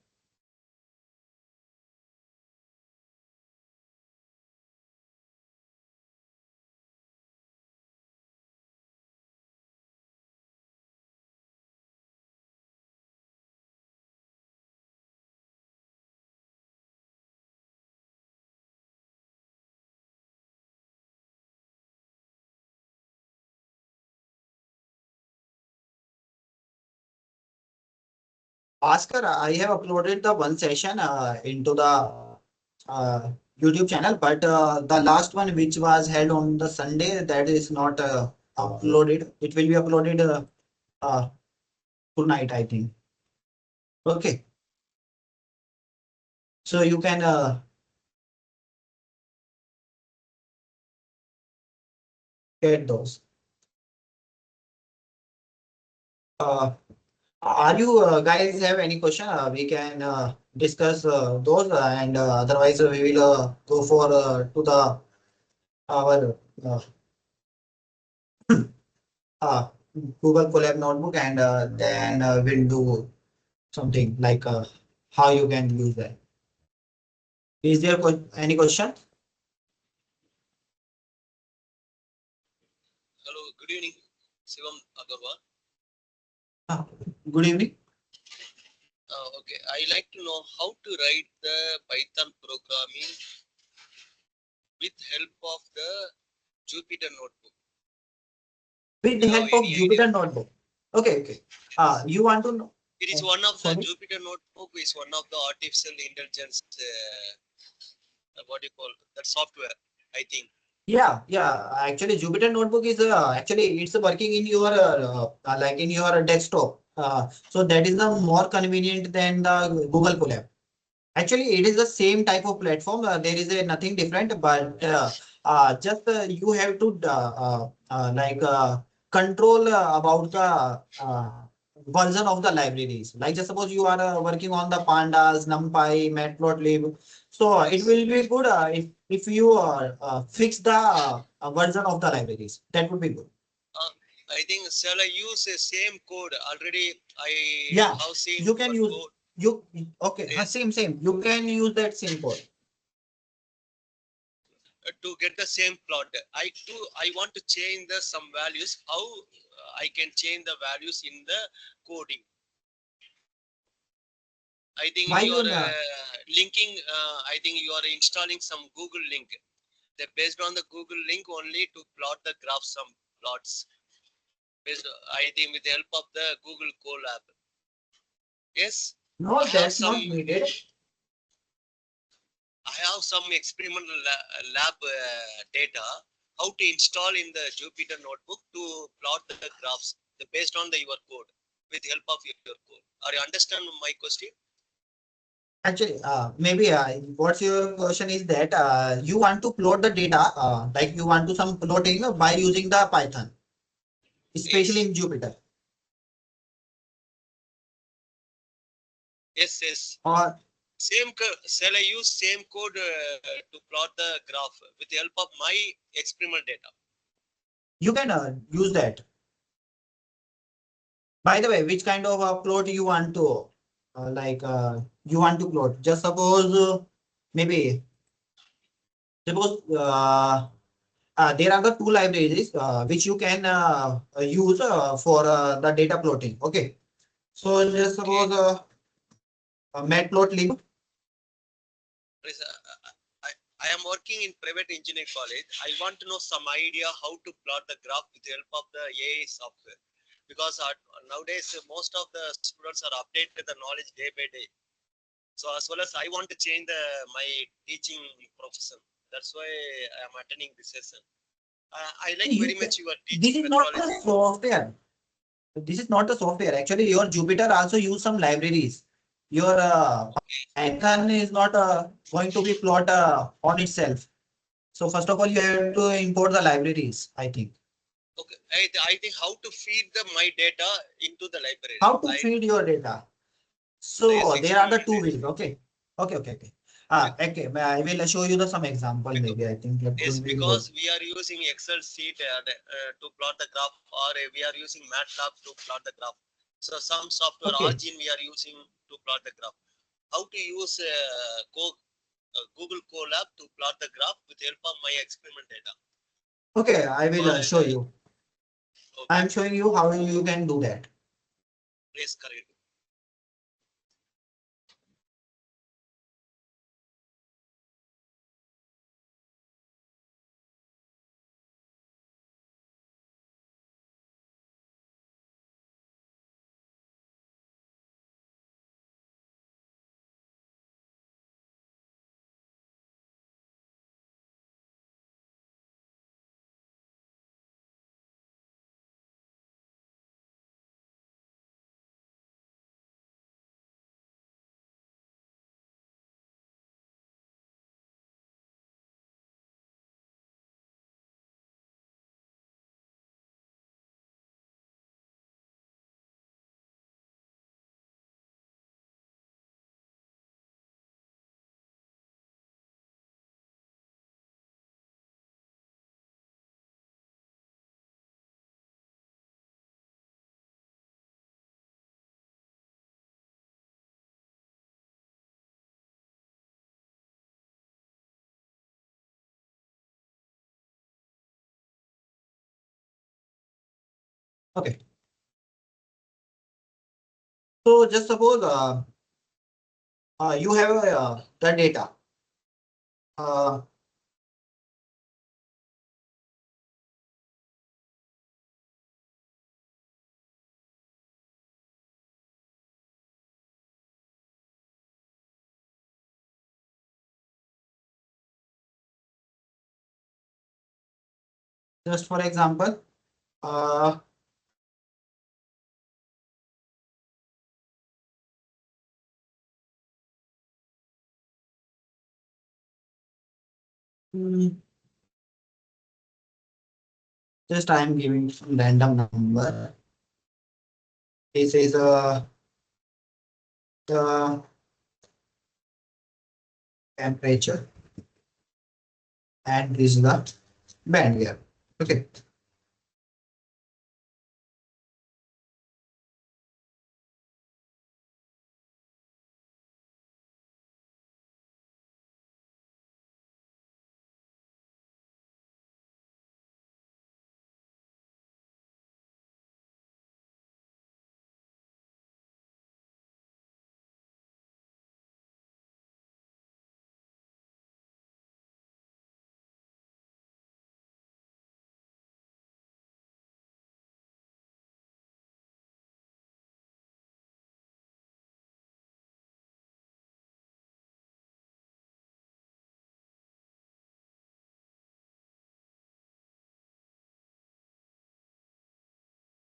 Oscar, I have uploaded the one session into the uh, YouTube channel, but the last one which was held on the Sunday, that is not uploaded. It will be uploaded uh, tonight, I think. Okay, so you can get those. Uh, are you guys have any question? We can discuss those, and otherwise we will go for to the our uh, Google Colab notebook, and then we'll do something like how you can use that. Is there any question? Hello, good evening, Shivam Aggarwal. Uh, Good evening. Okay, I like to know how to write the Python programming with help of the Jupyter notebook. With Do the you have help of any idea? Jupyter notebook. Okay, okay. You want to know? It is one of the Sorry. Jupyter notebook is one of the artificial intelligence. What do you call that software? I think. Yeah, yeah. Actually, Jupyter Notebook is actually it's working in your like in your desktop. So that is the more convenient than the Google Colab. Actually, it is the same type of platform. There is a nothing different, but just you have to like control about the version of the libraries. Like just suppose you are working on the pandas, numpy, matplotlib. So it Yes. will be good if you fix the version of the libraries. That would be good. Uh, I think shall I use the same code already? I Yeah, have seen you can your use code. you. Okay, Yes. same. You can use that same code. To get the same plot. I want to change the some values. How I can change the values in the coding? I think Why you you are linking. I think you are installing some Google link. They based on the Google link only to plot the graph some plots. Based, I think with the help of the Google Colab. Yes, no, I have that's some. not needed. I have some experimental lab data. How to install in the Jupyter notebook to plot the graphs based on the your code with help of your code. Are you understand my question? Actually, maybe what's your question is that you want to plot the data, like you want to some plotting by using the Python, especially Yes, in Jupyter. yes. Or Shall I use same code to plot the graph with the help of my experimental data? you can use that. By the way, which kind of plot you want to, you want to plot? Just suppose, maybe, suppose there are the two libraries which you can use for the data plotting. Okay. So just Okay. suppose matplotlib. Yes, I am working in private engineering college. I want to know some idea how to plot the graph with the help of the AI software. Because nowadays most of the students are updated the knowledge day by day. So as well as I want to change my teaching profession. That's why I am attending this session. I like You very can, much your this teaching is not the methodology. software. This is not the software. Actually, your Jupyter also use some libraries. Your Python is not going to be plot on itself. So first of all, you have to import the libraries, I think. Okay, I think how to feed my data into the library. How to I feed your data. Yes, So there are the experimental two data. ways. Okay. Be- Okay. I will show you the some example. beca- Maybe I think that Yes, would be good. because we are using Excel sheet to plot the graph, or we are using MATLAB to plot the graph. So some software Okay. Origin we are using to plot the graph. How to use Google Colab to plot the graph with help of my experiment data. Okay. I will My show you. I okay, am showing you how you can do that. please correct. Okay. So just suppose you have the data. Uh, just for example, uh, hmm, just I am giving some random number. This is the temperature, and this is the band gap. Okay.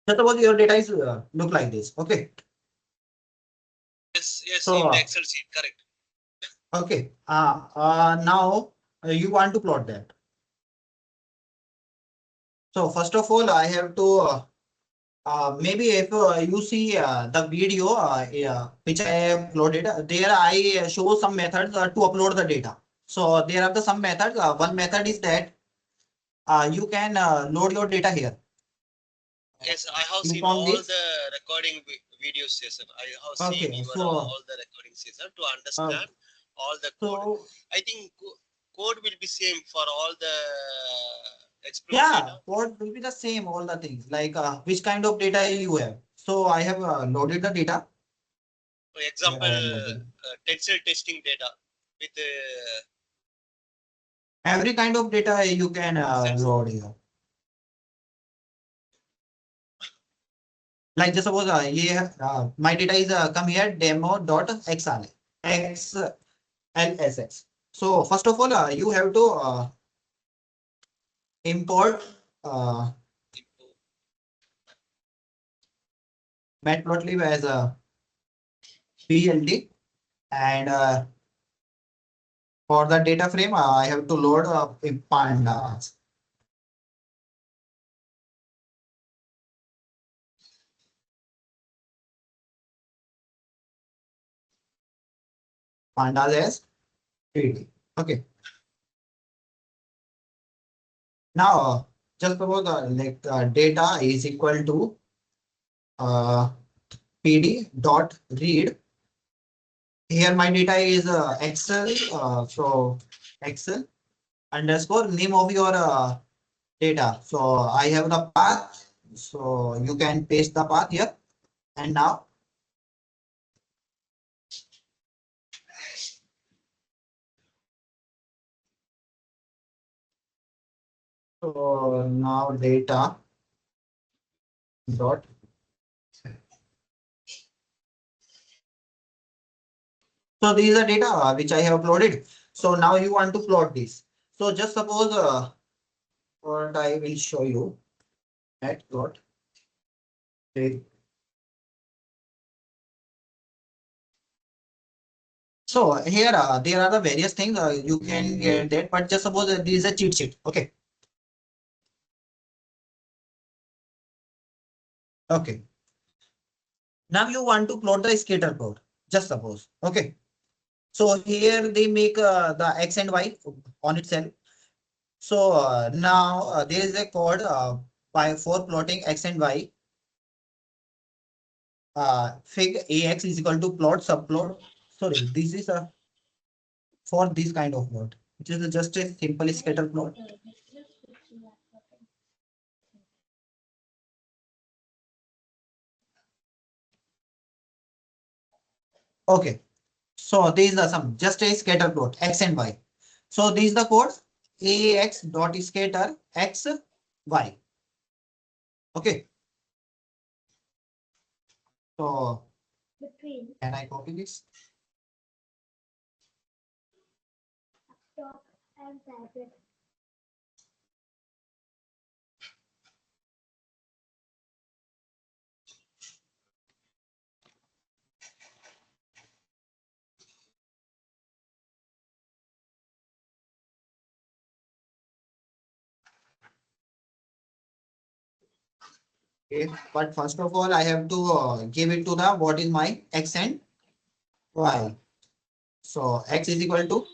Just suppose your data is look like this. Okay. Yes, yes, So in the Excel sheet, correct. okay. Now you want to plot that. So first of all, I have to maybe if you see the video which I have uploaded, there I show some methods to upload the data. So there are the some methods. One method is that you can load your data here. Yes, I have Click seen on all this. the recording video session. I have seen Okay. your So all the recording session to uh, understand all the code. so I think code will be same for all the explore yeah, data. what will be the same all the things like which kind of data you have. So I have loaded the data. For Here example, I have loaded. tensor testing data with Every kind of data you can sensor. load here. Like just suppose my data is come here demo.xlsx. So first of all, you have to import uh, matplotlib as a PLD, and for the data frame, I have to load pandas. Pandas as PD. Okay. Now, just suppose like data is equal to uh, PD dot read. Here my data is Excel. So Excel underscore name of your data. So I have the path. So you can paste the path here. And now, so now data dot. So these are data which I have uploaded. So now you want to plot this. So just suppose what I will show you at plot. So here there are the various things you can get that, but just suppose this is a cheat sheet. Okay. Okay. Now you want to plot the scatter plot. Just suppose. Okay. So here they make the x and y on itself. So now there is a code by for plotting x and y. Fig ax is equal to plot subplot. Sorry, this is for this kind of plot, which is just a simple scatter plot. Okay. So these are some just a scatter plot x and y. So these are the codes ax dot scatter x y. Okay. So can I copy this? Okay. But first of all, I have to give it to the what is my x and y. So x is equal to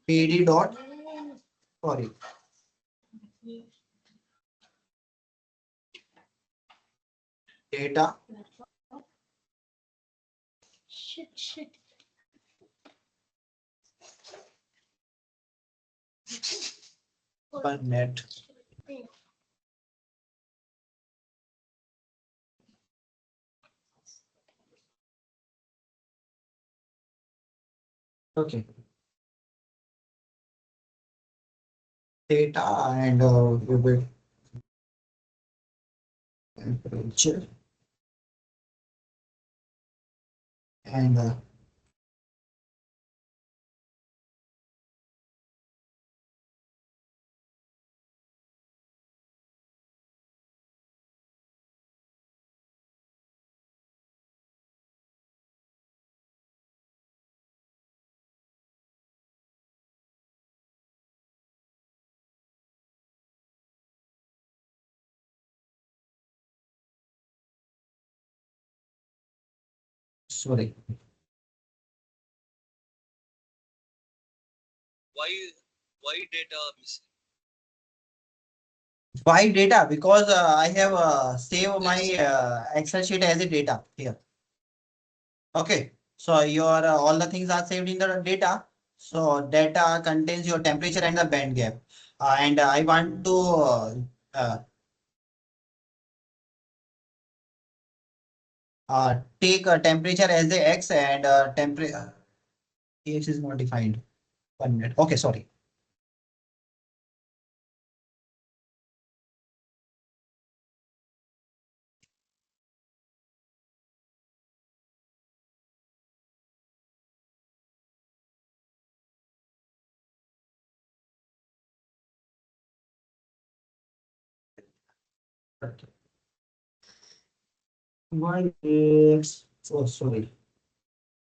pd dot, sorry, data per net. Okay. Data and we will temperature and sorry. Why data missing? Why data? Because I have saved my Yes. Excel sheet as a data here. Okay. So your all the things are saved in the data. So data contains your temperature and the band gap. And I want to uh, take a temperature as a x and temperature x is not defined. 1 minute. Okay, sorry. Okay. Why is oh sorry,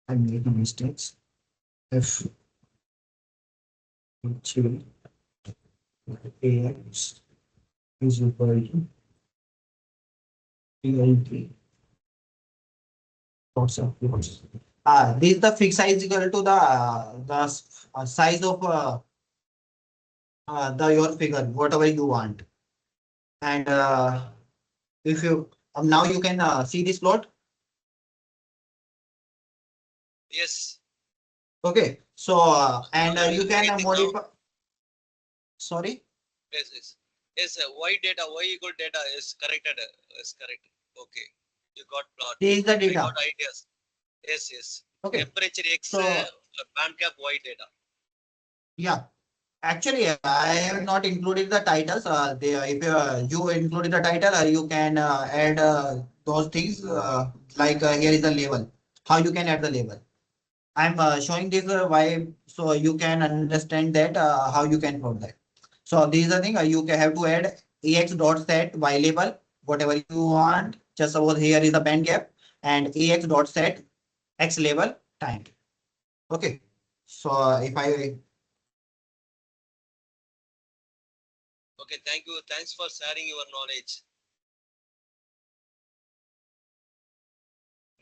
I'm making mistakes. F two ax is equal to PLT. Lots of plots. This is the fixed size equal to the size of the your figure, whatever you want. And if you now you can see this plot. Yes. Okay, so and Are you you doing can anything now? modify. Sorry, Yes, yes. Yes, y data, y equal data is corrected. Is correct. Okay. You got plot. this is the I got data. ideas. Yes, yes. Okay, Temperature X, so band cap y data. yeah. Actually, I have not included the titles. If you included the title, you can add those things. Like here is the label. How you can add the label. I'm showing this why so you can understand that how you can put that. So this is the thing you can have to add ax dot set y label whatever you want. Just suppose here is the band gap and ax dot set x label time. Okay. So if I Okay, thank you. Thanks for sharing your knowledge.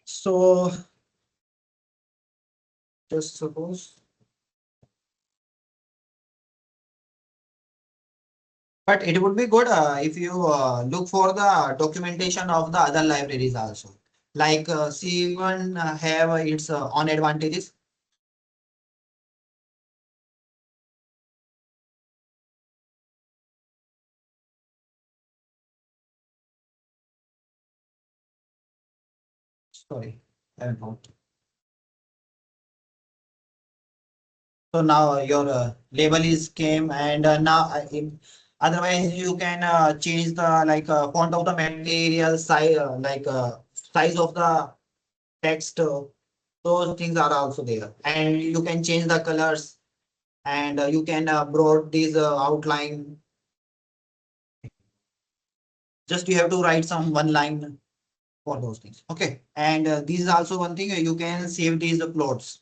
so just suppose. But it would be good if you look for the documentation of the other libraries also. Like C1 have its own advantages. Sorry, I have not. So now your label is came and now otherwise you can change the like font of the material size like size of the text. Those things are also there and you can change the colors and you can broad this outline. Just you have to write some one line for those things. Okay. And this is also one thing you can save these plots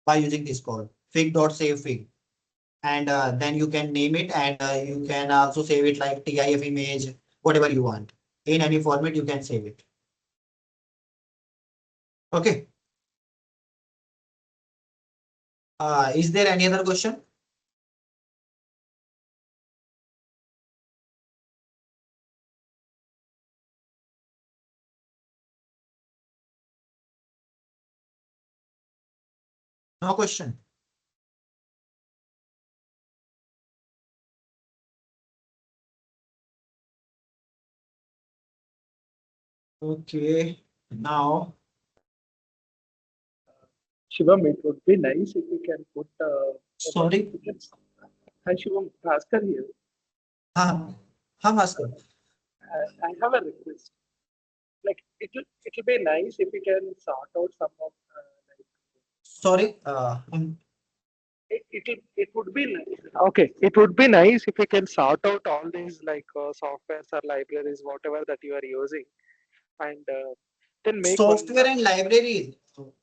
by using this code fig.save fig. And then you can name it and you can also save it like TIF image, whatever you want. in any format you can save it. Okay. Is there any other question? No question. Okay. Now, Shivam, it would be nice if you can put sorry. Hi Shivam, Bhaskar here. हाँ हाँ Bhaskar. I have a request. Like it'll be nice if you can sort out some of like Sorry. it would be nice. Okay, it would be nice if you can sort out all these like softwares or libraries, whatever that you are using, and then make one. Software and library.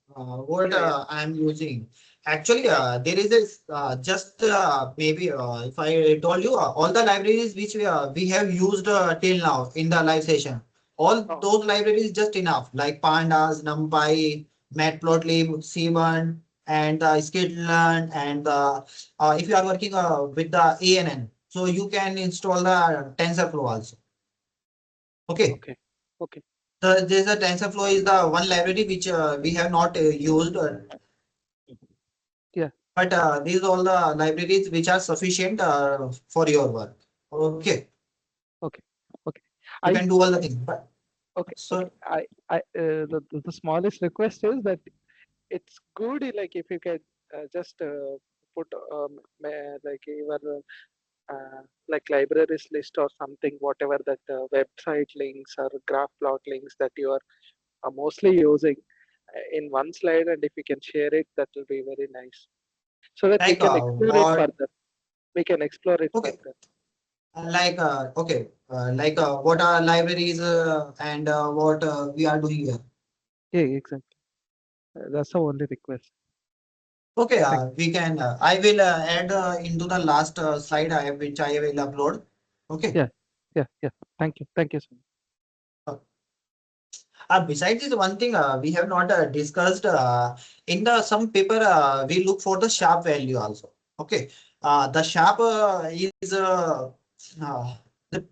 What Yeah, yeah. I am using. Actually, there is this just maybe if I told you all the libraries which we have used till now in the live session, all Oh, those libraries just enough like pandas, numpy, matplotlib, c1, and skitlearn, and if you are working with the ANN, so you can install the TensorFlow also. Okay. okay, okay. There's a TensorFlow is the one library which we have not used, Yeah, but these all the libraries which are sufficient for your work. Okay, okay, okay. you I can do all the things. But okay, okay. so The smallest request is that it's good like if you can just put like your like libraries list or something, whatever that website links or graph plot links that you are mostly using in one slide, and if you can share it, that will be very nice, so that we like can explore it what? further. We can explore it Okay, further. like okay, like what are libraries and what we are doing here. Yeah, exactly. That's the only request. Okay, Thank we can. I will add into the last slide I have, which I will upload. Okay. Yeah, yeah, yeah. Thank you so much. Besides this one thing, we have not discussed in the some paper. We look for the sharp value also. Okay, the sharp is the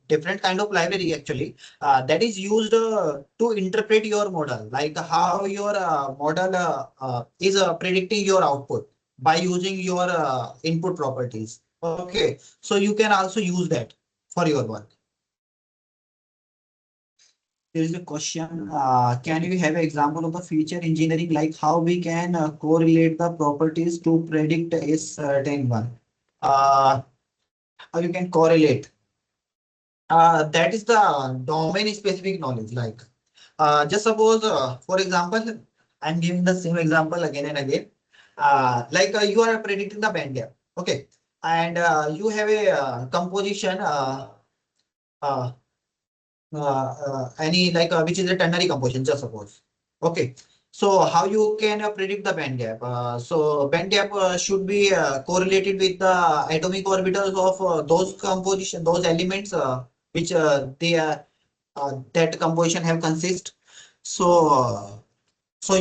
different kind of library actually that is used to interpret your model, like how your model is predicting your output by using your input properties. Okay, so you can also use that for your work. There is a question. Can we have an example of the feature engineering, like how we can correlate the properties to predict a certain one? How you can correlate? That is the domain specific knowledge. Like, just suppose, for example, I'm giving the same example again and again. Like you are predicting the band gap. Okay, and you have a composition. Uh, any like which is a ternary composition, just suppose. Okay, so how you can predict the band gap? So band gap should be correlated with the atomic orbitals of those composition, those elements which they that composition have consist. So so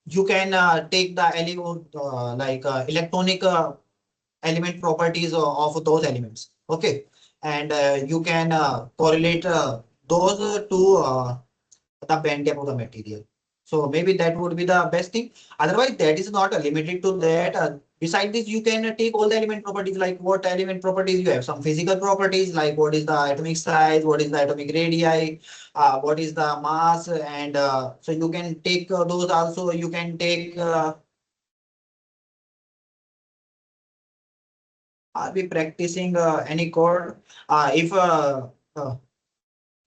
you can take the element like electronic element properties of those elements. Okay, and you can correlate those to the band gap of the material. So maybe that would be the best thing. Otherwise, that is not limited to that. Beside this, you can take all the element properties, like what element properties you have. Some physical properties, like what is the atomic size, what is the atomic radii, what is the mass, and so you can take those also. You can take. Are we practicing any code? If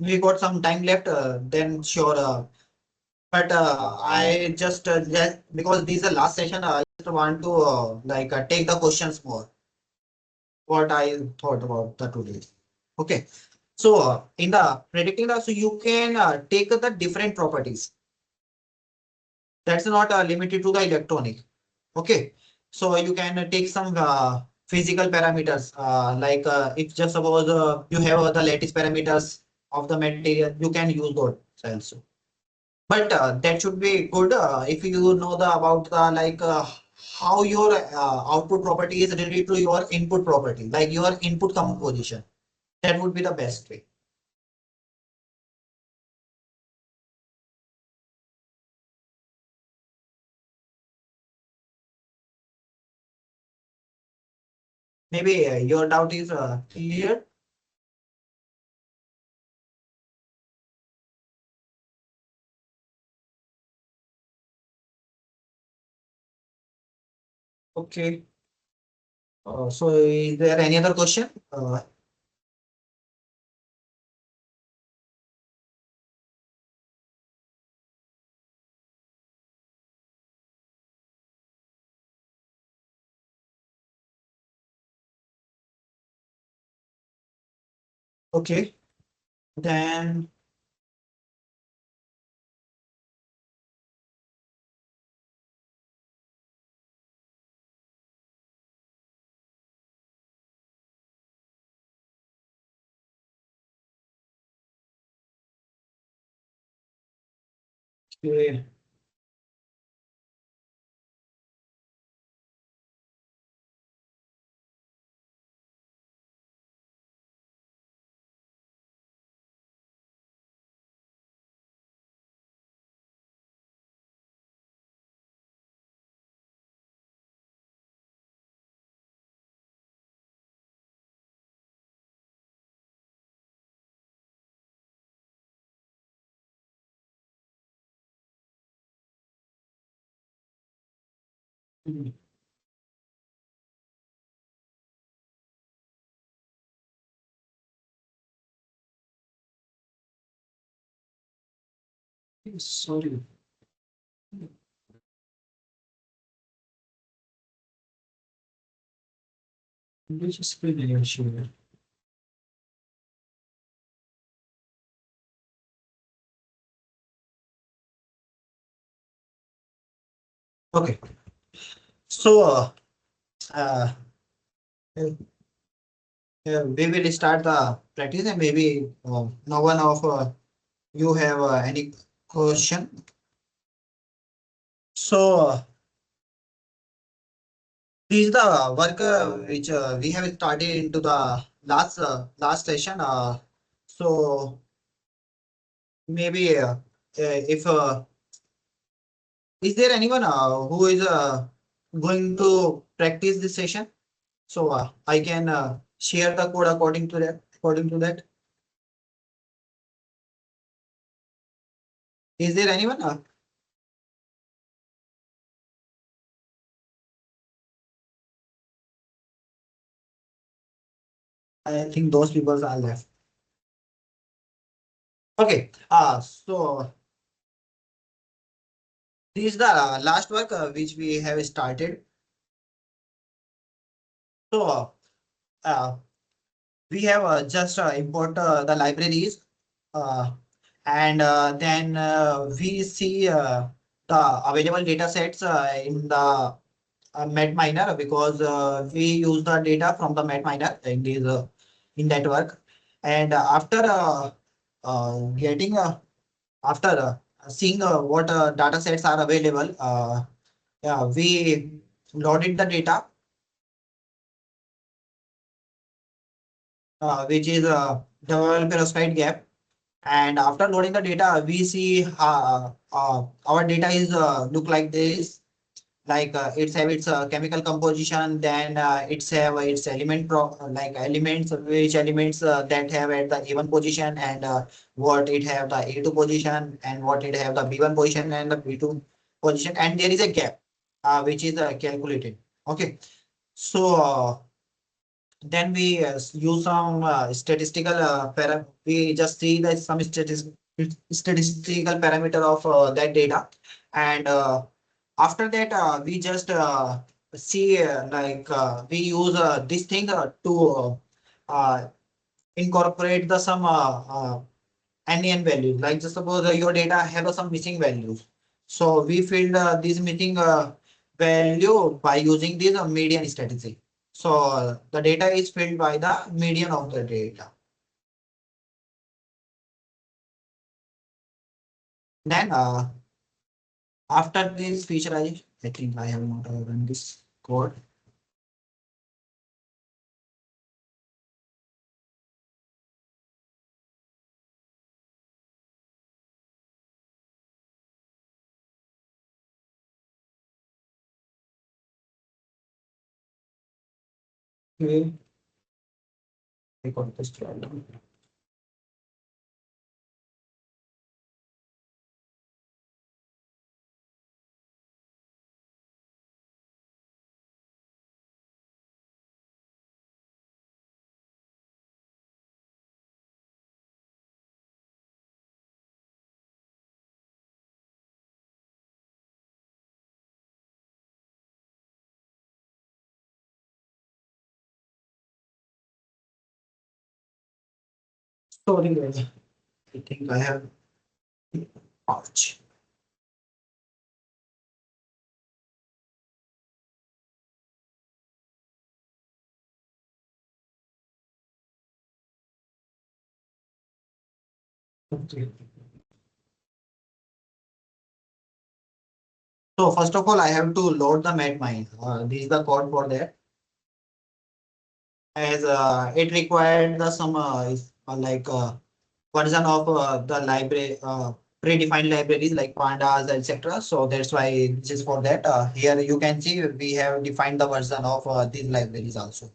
we got some time left, then sure. But I just because this is the last session, I just want to like take the questions more. What I thought about the today. Okay. So in the predicting the, so you can take the different properties. That's not limited to the electronic. Okay. So you can take some physical parameters like if just suppose you have the lattice parameters. of the material, you can use those also. But that should be good if you know the about the like how your output property is related to your input property, like your input composition. That would be the best way. Maybe your doubt is clear. Okay. So is there any other question? Okay. Then okay. Hmm. Sorry. Which screen are you showing? Okay. So uh, we will start the practice, and maybe no one of you have any question. So this is the work which we have started into the last session. So maybe if is there anyone who is going to practice this session? So I can share the code according to that. According to that, is there anyone? I think those people are left. Okay. So this is the last work which we have started. So uh, we have just import the libraries, uh, and then we see the available data sets in the Matminer, because we use the data from the Matminer in this in that work. And after getting after seeing what data sets are available, yeah, we loaded the data, which is a developer side gap. And after loading the data, we see our data is look like this. Like it's have its chemical composition, then it's have its like elements, which elements that have at the A1 position, and what it have the A2 position, and what it have the B1 position and the B2 position, and there is a gap which is calculated. Okay. So then we use some statistical we just see that some statistical parameter of that data. And after that we just see we use this thing to incorporate the some NaN values. Like just suppose your data have some missing values. So we filled this missing value by using this median strategy. So the data is filled by the median of the data. Then after this feature, I think I have not run this code. Okay, I got this problem. Sorry, guys. I think I have ouch. Okay. So first of all, I have to load the Matmine. This is the code for that. As it required the some like version of the library predefined libraries like pandas, etc. So that's why this is for that. Here you can see we have defined the version of these libraries also.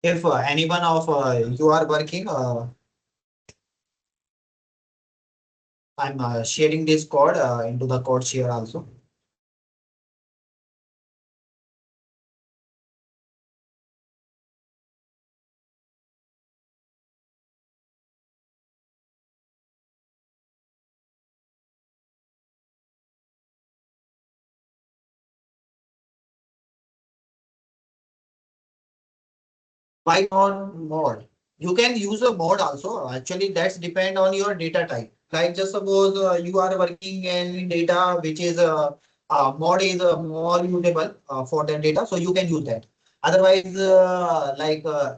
If anyone of you are working, I'm sharing this code into the code share also. Why not mod? You can use a mod also. Actually, that's depend on your data type. Like just suppose you are working in data which is mod is more usable for that data, so you can use that. Otherwise,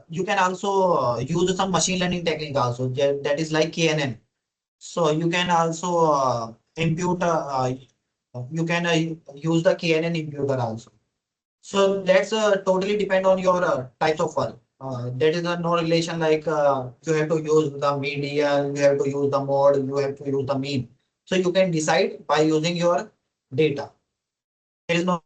you can also use some machine learning technique also. That is like KNN. So you can also impute. You can use the KNN imputer also. So that's totally depend on your types of work. That is no relation like you have to use the median, you have to use the mode, you have to use the mean. So you can decide by using your data. There is no.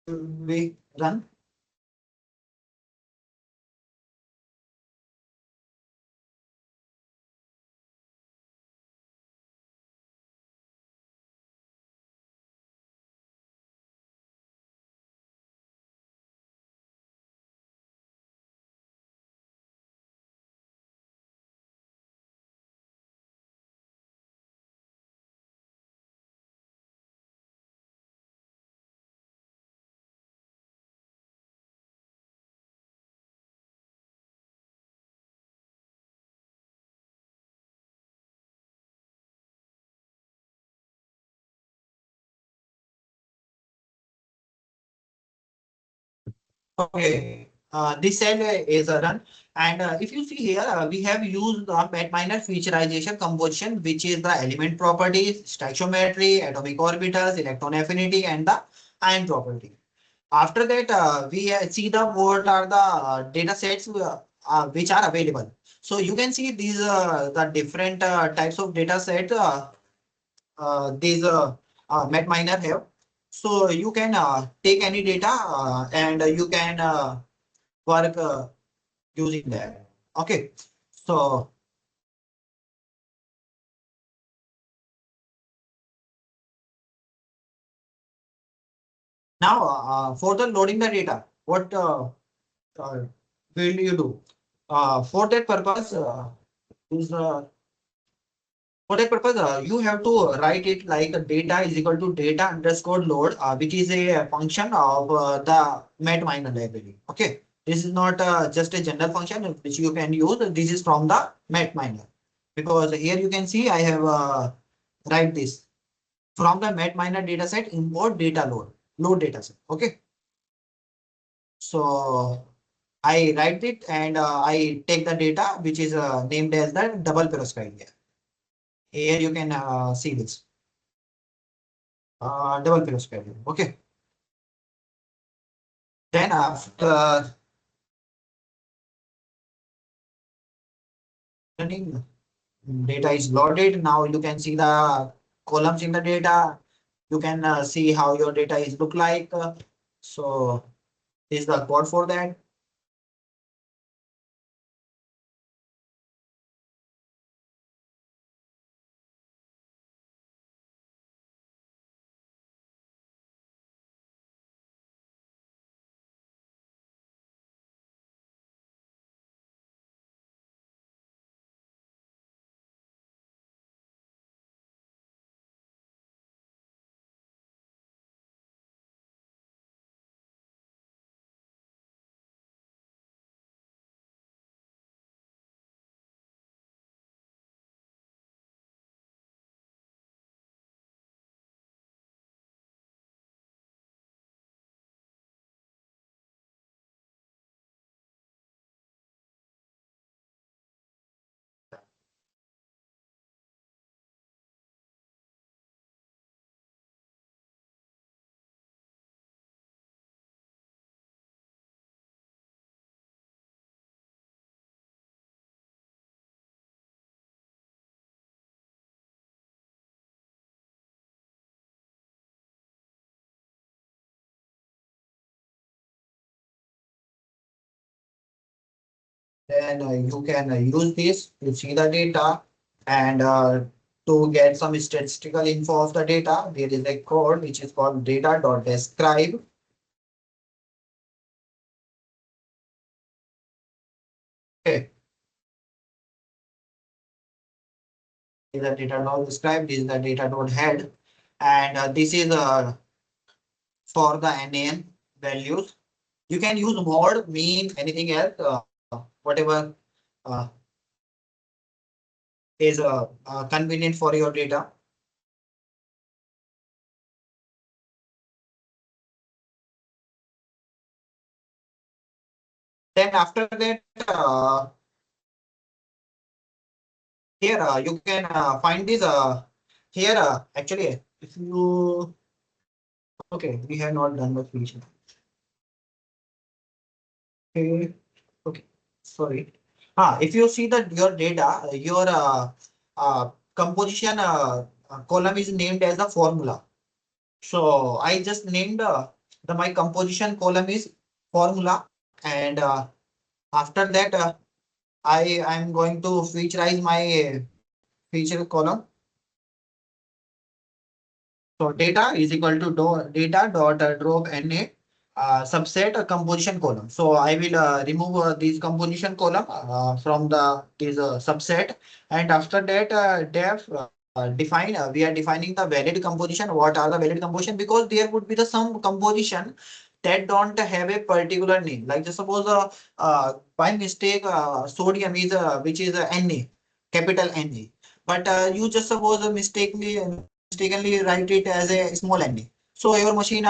We run. Okay. This cell is a run. And if you see here, we have used the Matminer featurization composition, which is the element properties, stoichiometry, atomic orbitals, electron affinity, and the ion property. After that, we see the what are the data sets which are available. So you can see these the different types of data set these Matminer have. So you can take any data and you can work using that. Okay. So now for the loading the data, what will you do? For that purpose, is for that purpose, you have to write it like data is equal to data underscore load, which is a function of the Matminer library. Okay, this is not just a general function which you can use. This is from the Matminer, because here you can see I have write this from the Matminer dataset import data load dataset. Okay, so I write it and I take the data which is named as the double perovskite here. Here you can see this double perovskite. Okay. Then after running, data is loaded. Now you can see the columns in the data. You can see how your data is look like. So this is the code for that. Then you can use this to see the data and to get some statistical info of the data. There is a code which is called data.describe. Okay. This is the data.describe. This is the data.head. And this is for the NaN values. You can use mode, mean, anything else, whatever uh, is convenient for your data. Then after that, here you can find this here actually if you okay, we have not done the feature. Okay, okay, sorry. If you see that your data, your composition column is named as a formula. So I just named the my composition column is formula, and after that I'm going to featurize my feature column. So data is equal to data dot drop NA subset composition column. So I will remove this composition column from the this subset, and after that def define we are defining the valid composition. What are the valid composition? Because there would be the some composition that don't have a particular name. Like just suppose by mistake sodium is which is Na, capital Na, but you just suppose mistakenly write it as a small NA. So your machine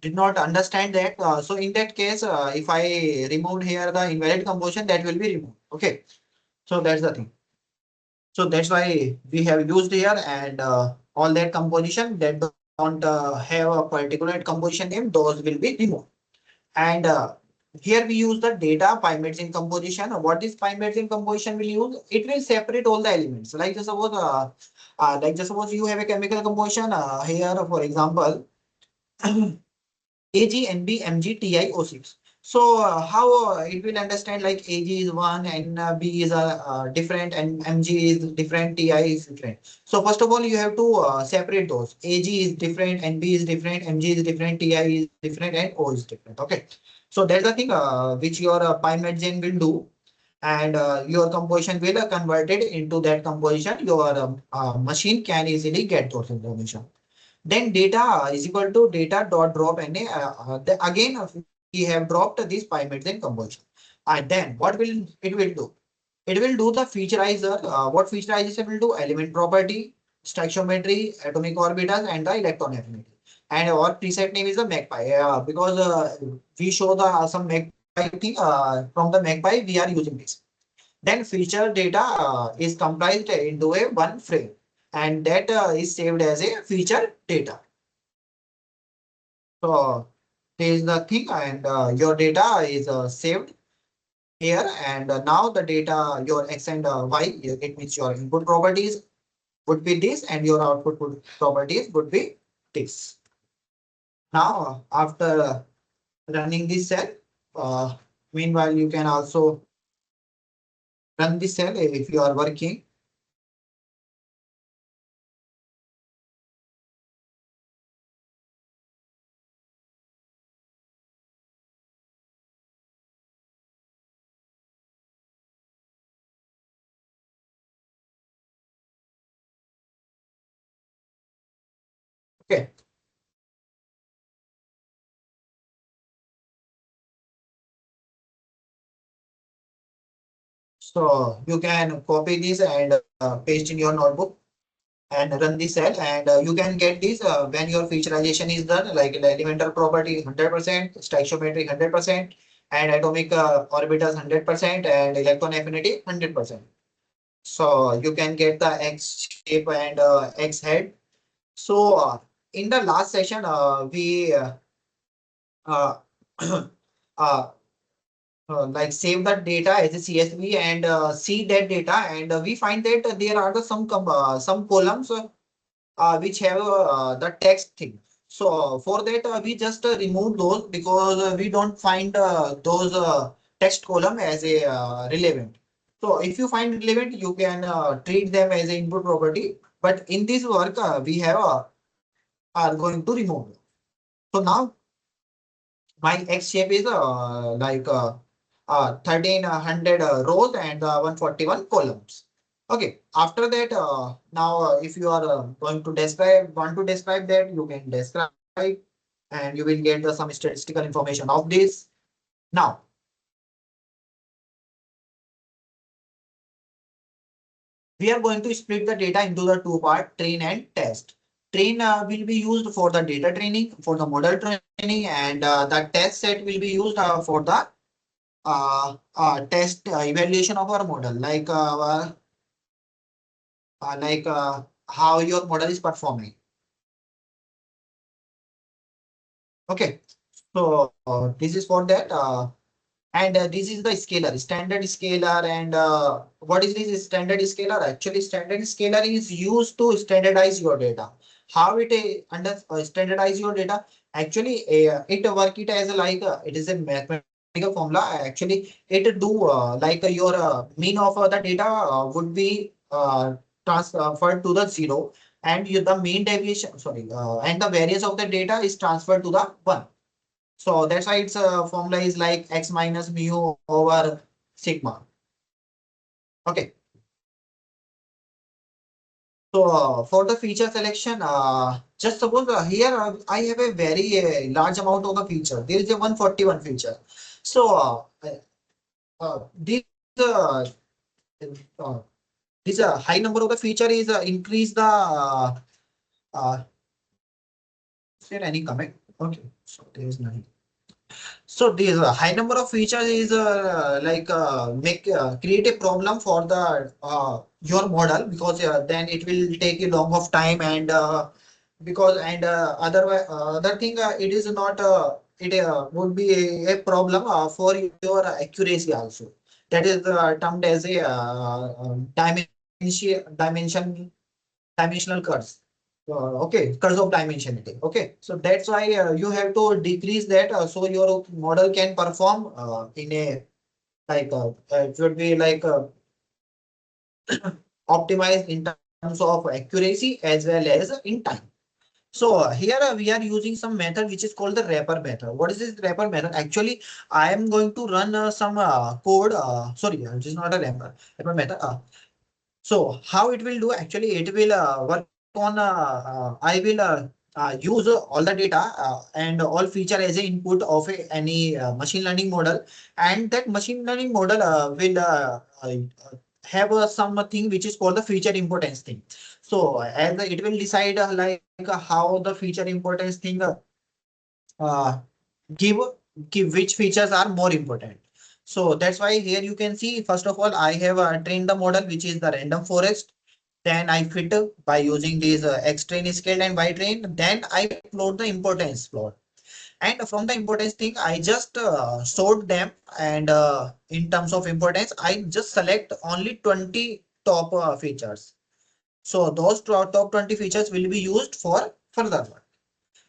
did not understand that. So in that case, if I removed here the invalid composition, that will be removed. Okay. So that's the thing. So that's why we have used here, and all that composition that don't have a particular composition name, those will be removed. And here we use the data Pymatgen composition. What is Pymatgen composition will use? It will separate all the elements. Like just suppose you have a chemical composition here, for example, AG, NB, MG, TI, O6. So how it will understand like AG is one and B is different and MG is different, TI is different. So first of all, you have to separate those. AG is different, NB is different, MG is different, TI is different, and O is different. Okay. So there's the thing which your Pymatgen will do. and your composition will convert it into that composition. Your machine can easily get those information. Then data is equal to data dot drop NA. Again, we have dropped this Pymatgen composition. And then what will it will do? It will do the featurizer. What featurization will do? Element property, stoichiometry, atomic orbitals, and the electron affinity. And our preset name is the Magpie. Because we show the some Magpie thing. From the Magpie, we are using this. Then feature data is comprised into a one frame, and that is saved as a feature data. So this is the thing, and your data is saved here, and now the data your x and y, it means your input properties would be this, and your properties would be this. Now after running this cell, uh, meanwhile you can also run this cell if you are working. Okay. So you can copy this and paste in your notebook and run the cell, and you can get this when your featurization is done, like the elemental property 100%, stoichiometry 100%, and atomic orbitals 100%, and electron affinity 100%. So you can get the X shape and X head. So in the last session, we uh, uh, like save the data as a CSV and see that data, and we find that there are some columns which have the text thing. So for that we just remove those because we don't find those text column as a relevant. So if you find relevant, you can treat them as an input property. But in this work, we have are going to remove them. So now my X shape is 1300 rows and 141 columns. Okay. After that, now if you are going to want to describe that, you can describe, and you will get some statistical information of this. Now, we are going to split the data into the two part, train and test. Train will be used for the data training, for the model training, and the test set will be used for the test evaluation of our model, like how your model is performing. Okay, so this is for that, and this is the scalar, standard scalar, and what is this standard scalar? Actually, standard scalar is used to standardize your data. How it standardize your data? Actually, it work it as it is a mathematical formula. Actually, it do your mean of the data would be transferred to the zero, and the mean deviation, sorry, and the variance of the data is transferred to the one. So that's why its formula is like x minus mu over sigma. Okay. So for the feature selection, just suppose here I have a very large amount of the feature. There is a 141 feature. So uh, uh, this high number of the feature is increase the is there any comment? Okay, so there is none. So this high number of features is make create a problem for the your model, because then it will take a long of time, and because and otherwise other thing, it is not it would be a problem for your accuracy also. That is termed as a dimensional curves. Okay, curves of dimensionality. Okay, so that's why you have to decrease that so your model can perform in a it should be optimized in terms of accuracy as well as in time. So here we are using some method which is called the wrapper method. What is this wrapper method? Actually, I am going to run some code. Sorry, it is not a wrapper method. So how it will do? Actually, it will work on. I will use all the data and all feature as a input of any machine learning model, and that machine learning model will have something which is called the feature importance thing. So as it will decide how the feature importance thing uh, give give which features are more important. So that's why here you can see, first of all, I have trained the model which is the random forest. Then I fit by using these X train scale and Y train. Then I plot the importance plot. And from the importance thing, I just sort them. And in terms of importance, I just select only 20 top features. So those top 20 features will be used for further work.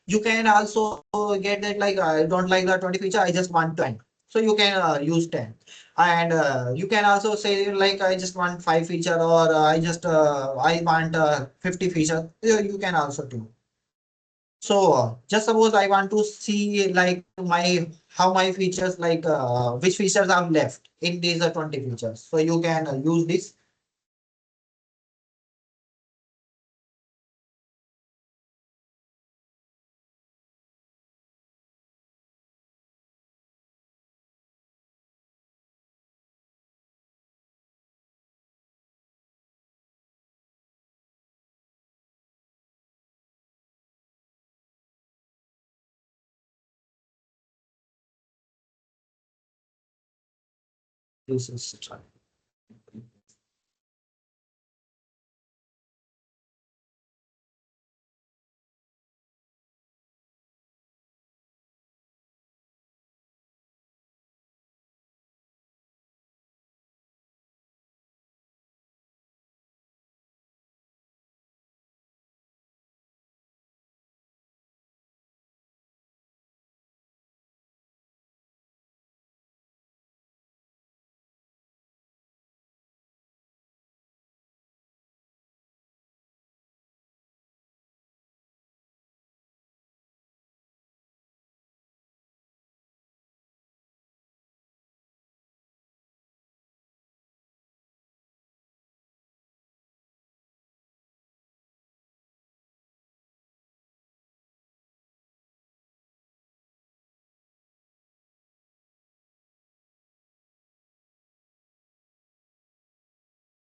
You can also get that like I don't like the 20 feature, I just want 10. So you can use 10. And you can also say like I just want 5 feature, or I want 50 feature. You can also do. So just suppose I want to see like my how my features like which features are left in these 20 features. So you can use this. This is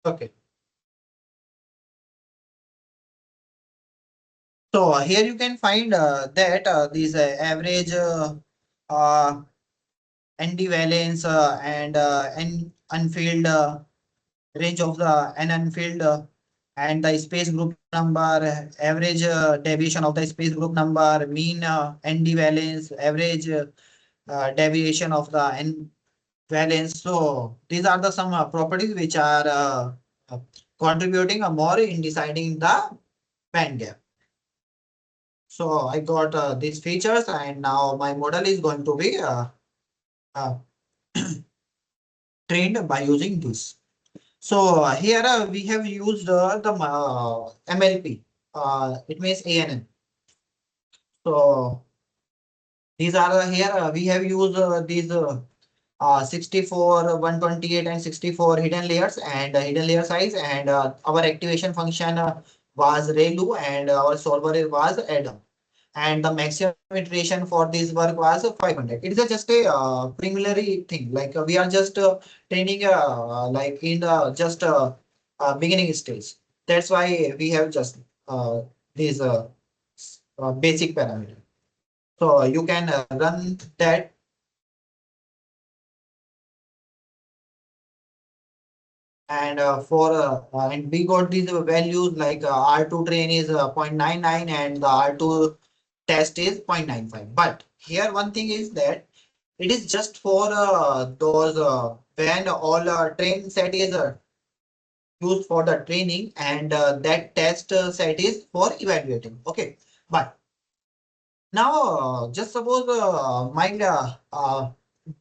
okay. So here you can find that these average uh, ND valence and unfilled range of the n unfilled and the space group number, average deviation of the space group number, mean ND valence, average deviation of the n valence. So these are the some properties which are uh, contributing more in deciding the band gap. So I got these features, and now my model is going to be uh, trained by using this. So here we have used the MLP. It means ANN. So these are here we have used these 64, 128, and 64 hidden layers and hidden layer size, and our activation function was ReLU, and our solver was Adam. And the maximum iteration for this work was 500. It is just a preliminary thing. Like we are just training like in the just beginning stage. That's why we have just these basic parameter. So you can run that. And and we got these values like R2 train is 0.99 and the R2 test is 0.95. But here one thing is that it is just for those when all train set is used for the training, and that test set is for evaluating. Okay, but now just suppose my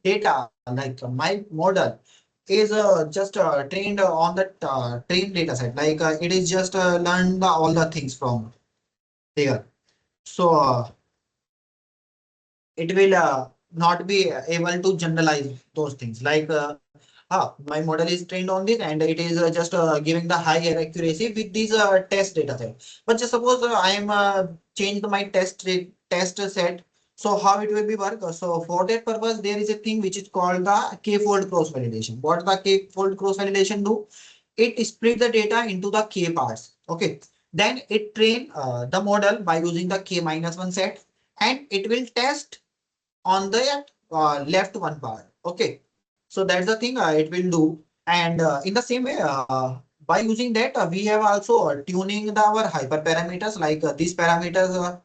data like my model is just trained on the trained data set, like it is just learned all the things from there. So it will not be able to generalize those things like my model is trained on this and it is just giving the higher accuracy with these test data set. But just suppose I am changed my test set. So how it will be work? So for that purpose, there is a thing which is called the k-fold cross validation. What the k-fold cross validation do? It split the data into the k parts. Okay. Then it train the model by using the k minus one set, and it will test on the left one part. Okay, so that's the thing it will do. And in the same way, by using that, we have also tuning our hyperparameters like these parameters.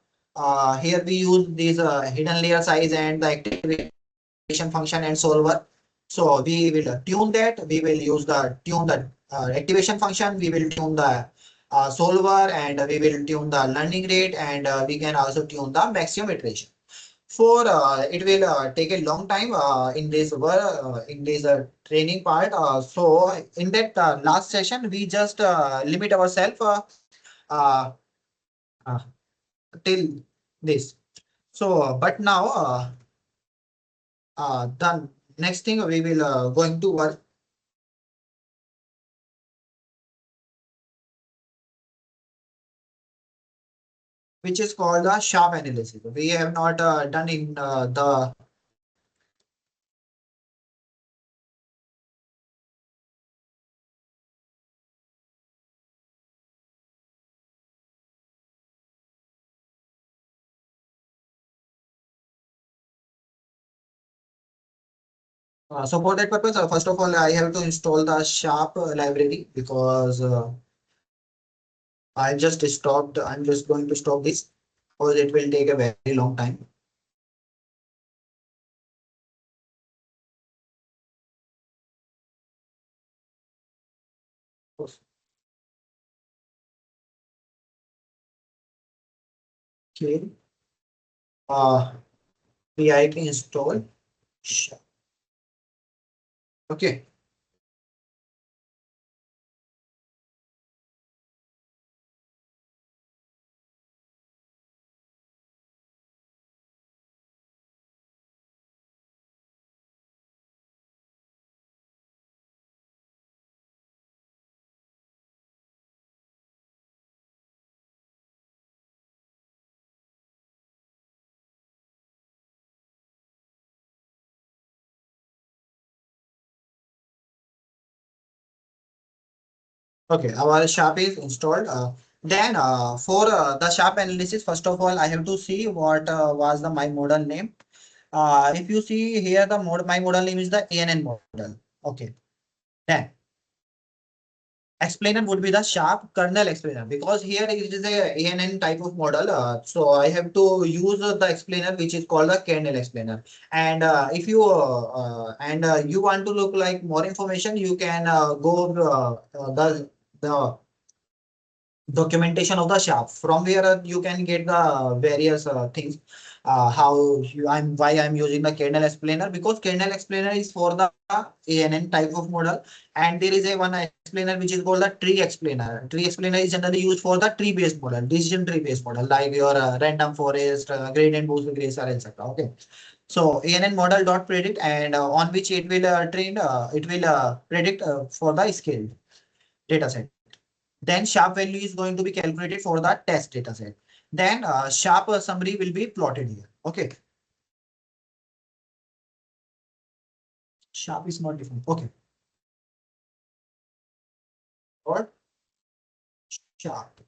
Here we use these hidden layer size and the activation function and solver. So we will tune that. We will use the tune the activation function. We will tune the solver, and we will tune the learning rate, and we can also tune the maximum iteration. For it will take a long time in this training part. So in that last session, we just limit ourselves uh, uh, till this. So, but now the next thing we will going to work, which is called the sharp analysis. We have not done in the so for that purpose, first of all, I have to install the sharp library because I just stopped. I'm just going to stop this because it will take a very long time. Okay. Uh, PIT install. Okay. Okay. Our sharp is installed. Then for the sharp analysis, first of all, I have to see what was the my model name. If you see here, the my model name is the ANN model. Okay. Then explainer would be the sharp kernel explainer, because here it is a ANN type of model. So I have to use the explainer which is called the kernel explainer. And if you you want to look like more information, you can go the documentation of the sharp, from where you can get the various things, how you, I'm using the kernel explainer, because kernel explainer is for the ANN type of model. And there is a one explainer which is called the tree explainer. Tree explainer is generally used for the tree based model, decision tree based model, like your random forest, gradient boost regressor, etc. Okay. So ANN model dot predict, and on which it will it will predict for the scaled data set. Then sharp value is going to be calculated for the test data set. Then sharp summary will be plotted here. Okay. Sharp is not different. Okay. Or sharp.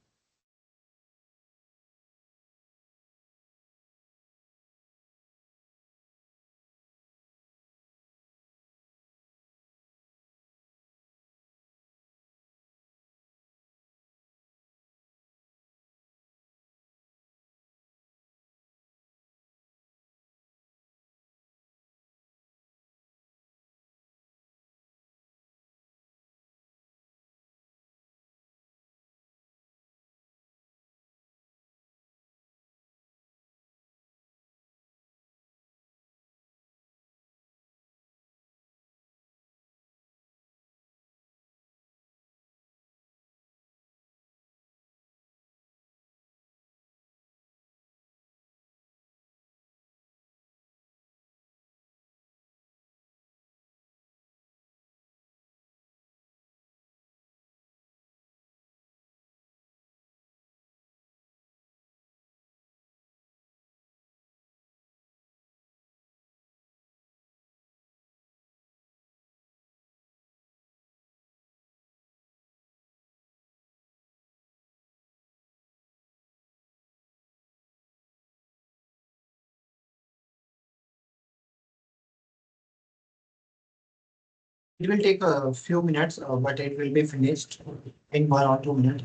It will take a few minutes, but it will be finished in 1 or 2 minutes.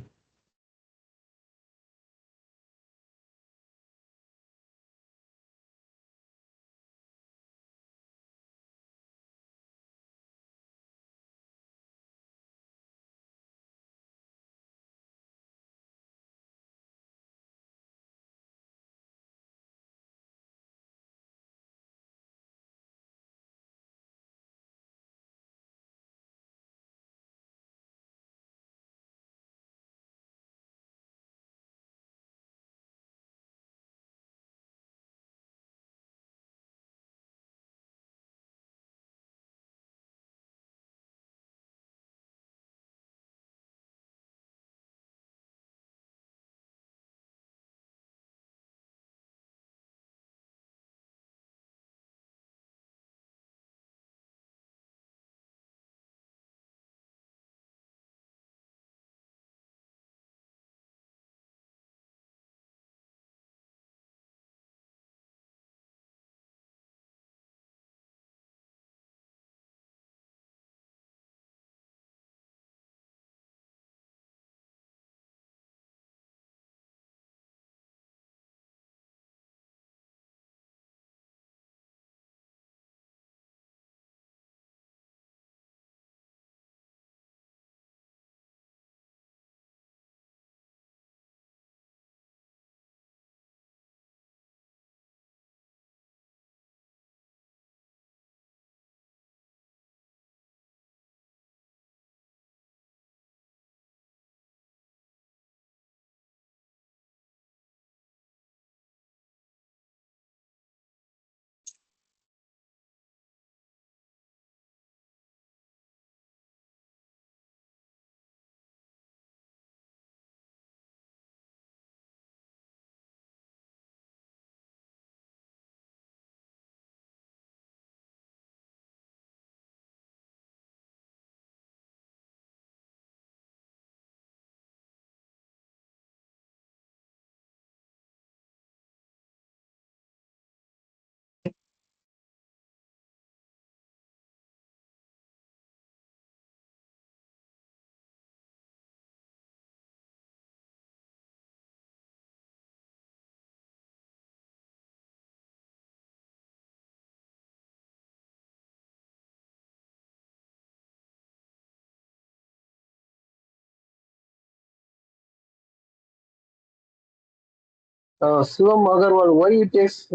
Shivam Aggarwal, why it takes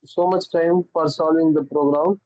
so much time for solving the program?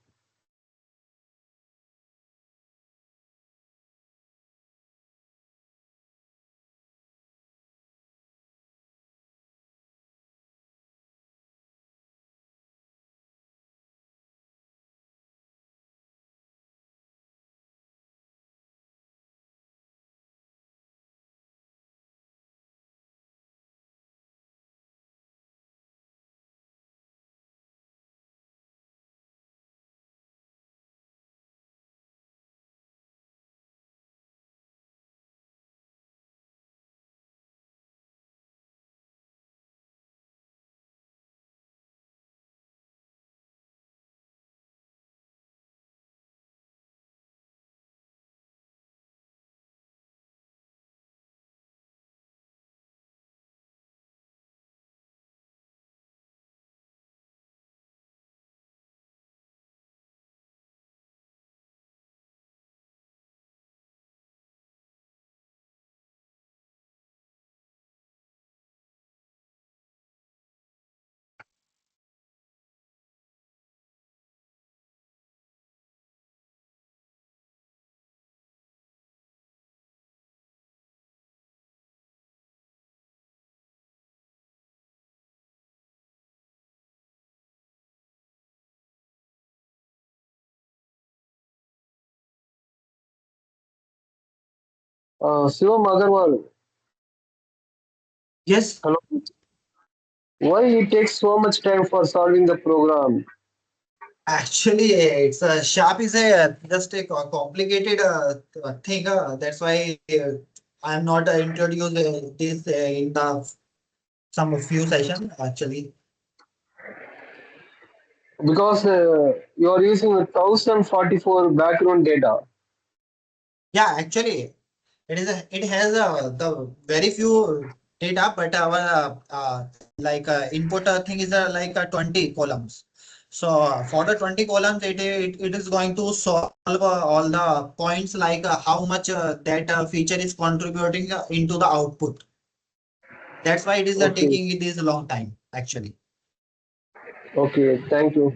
Shivam Aggarwal, Yes, hello. Why it takes so much time for solving the program? actually, it's a sharp is a just a complicated thing. That's why I'm not introduced this in the some few sessions actually. Because you are using 1044 background data. Yeah, actually, it has the very few data, but our input thing is like 20 columns. So for the 20 columns, it is going to solve all the points like how much that feature is contributing into the output. That's why it is Okay, taking this long time actually. okay, thank you.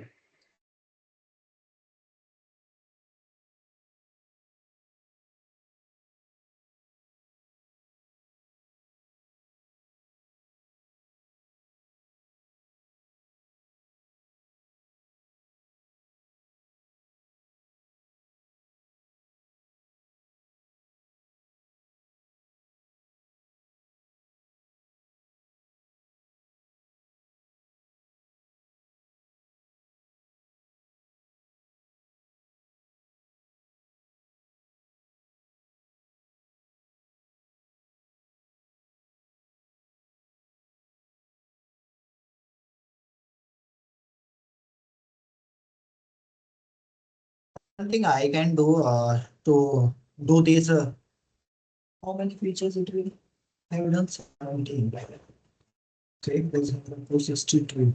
One thing I can do to do this. How many features it will have done? 17. Okay, there's a process to do.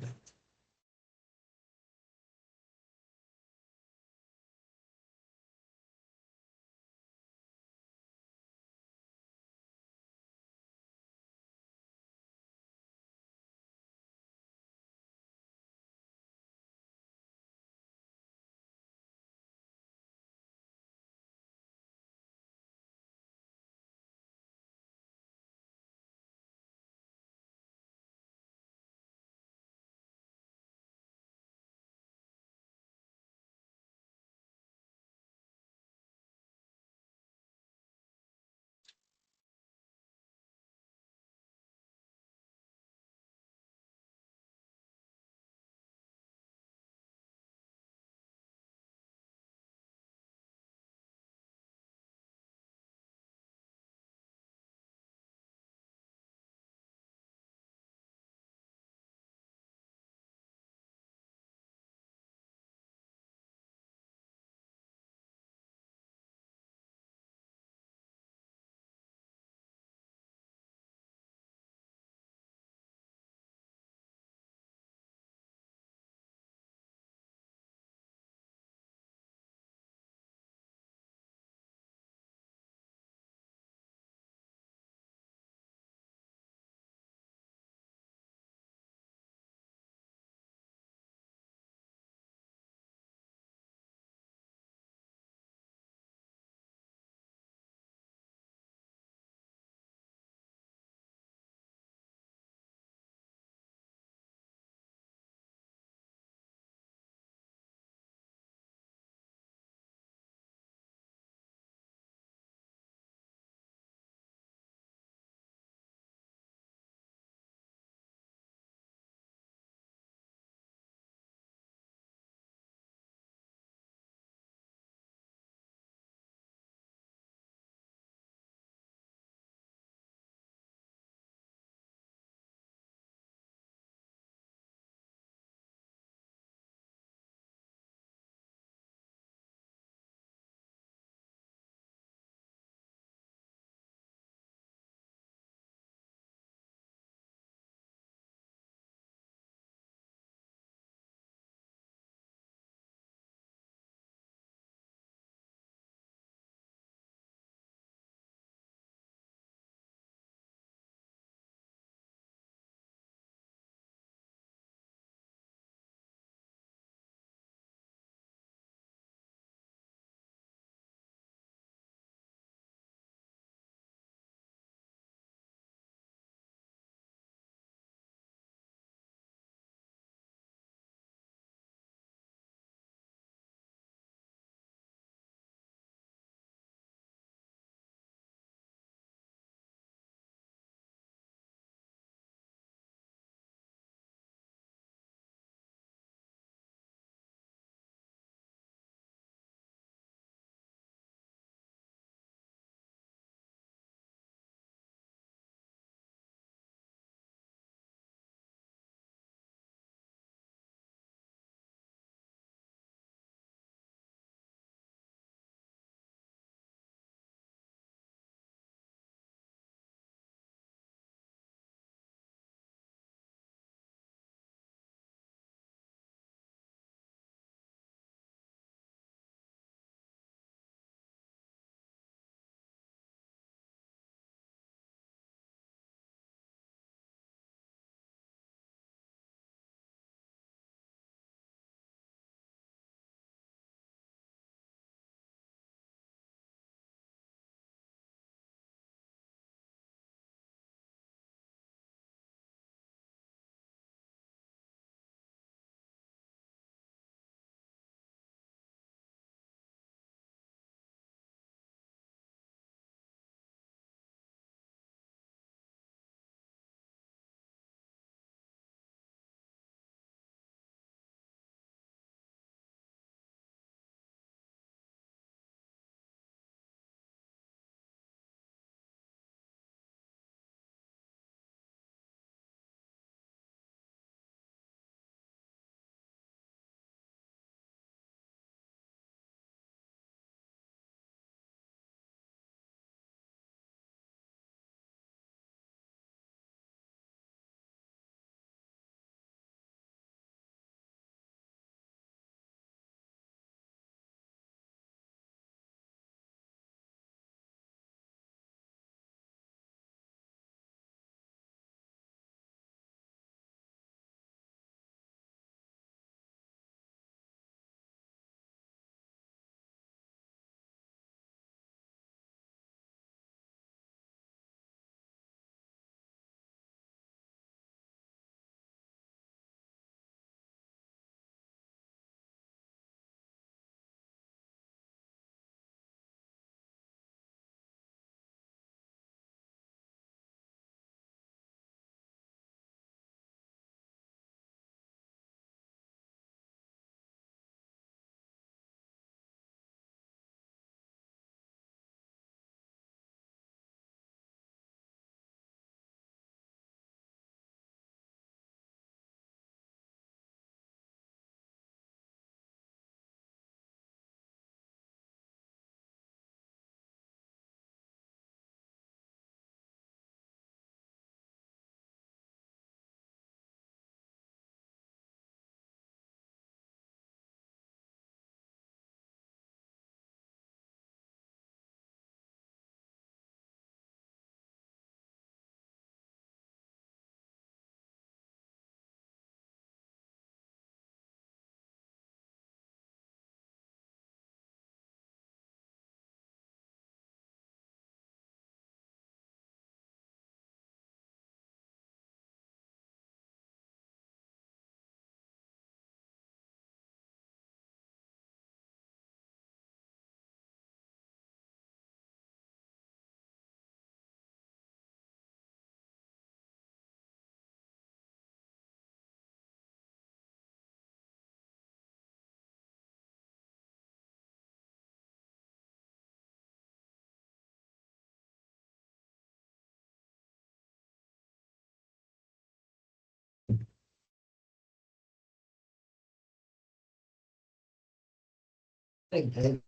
Okay.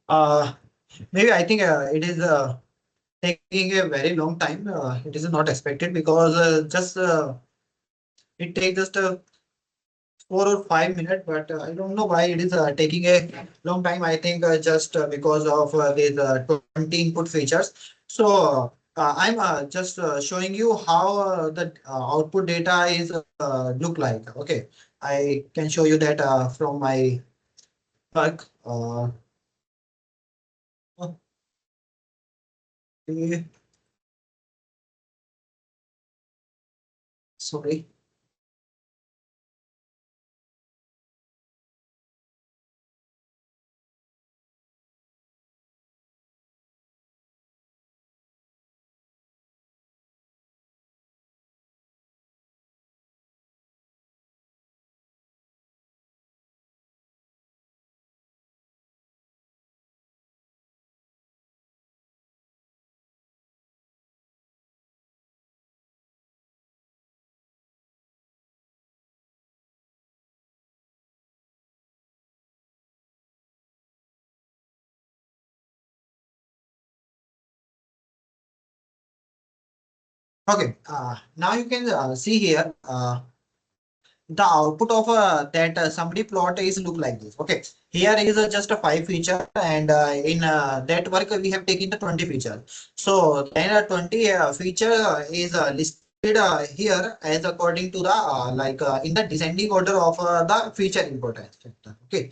Uh, Maybe I think it is taking a very long time. It is not expected because just it takes just 4 or 5 minutes, but I don't know why it is taking a long time. I think just because of these 20 input features. So I'm just showing you how the output data is look like. Okay, I can show you that from my work. Okay, sorry. Okay, now you can see here. The output of that somebody plot is look like this. Okay, here is just a 5 feature, and in that work we have taken the 20 feature. So then 20 feature is listed here as according to the in the descending order of the feature importance factor. Okay,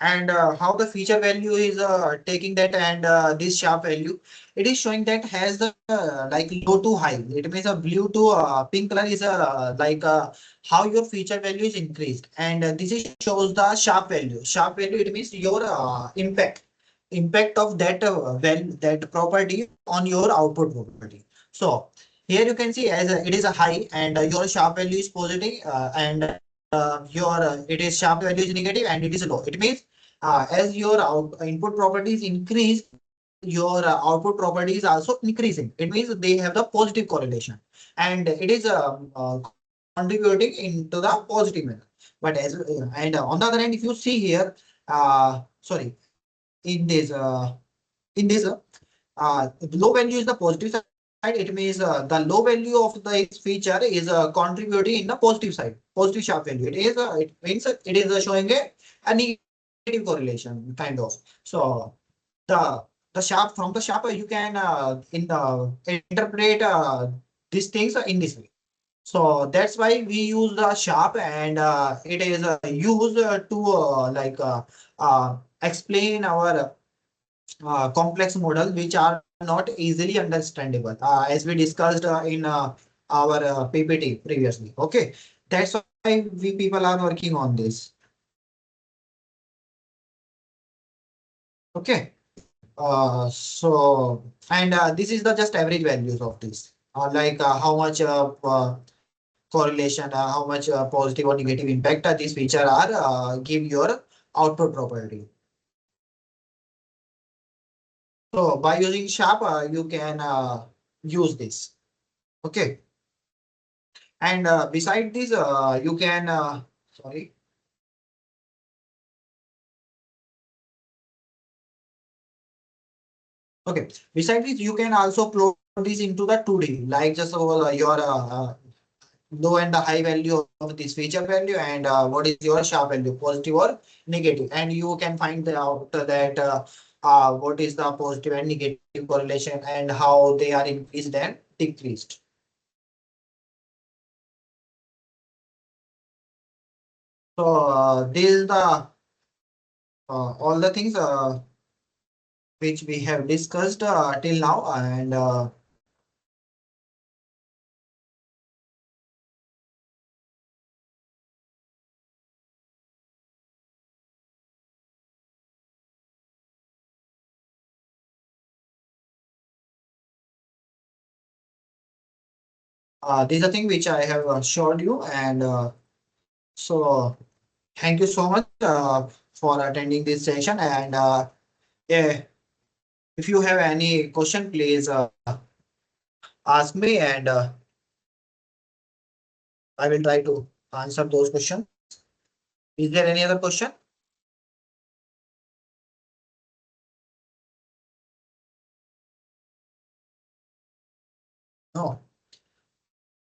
and how the feature value is taking that, and this sharp value, it is showing that has the low to high. It means a blue to pink color is how your feature value is increased, and this is shows the sharp value. Sharp value, it means your impact of that that property on your output property. So here you can see as it is a high, and your sharp value is positive, and your it is sharp value is negative and it is low. It means as your input properties increase, your output property is also increasing. It means they have the positive correlation, and it is contributing into the positive manner. But as and on the other hand, if you see here, sorry, in this low value is the positive side. It means the low value of the feature is contributing in the positive side, positive sharp value. It means it is showing a negative correlation kind of. So the the sharp from the sharp you can interpret these things in this way. So that's why we use the sharp, and it is used to explain our complex models which are not easily understandable, as we discussed in our PPT previously. Okay, that's why we people are working on this. Okay, so and this is the just average values of this, how much correlation, how much positive or negative impact these feature are give your output property. So by using sharp, you can use this. Okay. And beside this, you can, sorry. Okay. Beside this, you can also plot this into the 2D, like just your low and the high value of this feature value, and what is your sharp value, positive or negative. And you can find out that what is the positive and negative correlation and how they are increased and decreased. So this is the all the things which we have discussed till now, and these are things which I have showed you. And so thank you so much for attending this session. And yeah, if you have any question, please ask me, and I will try to answer those questions. Is there any other question? No.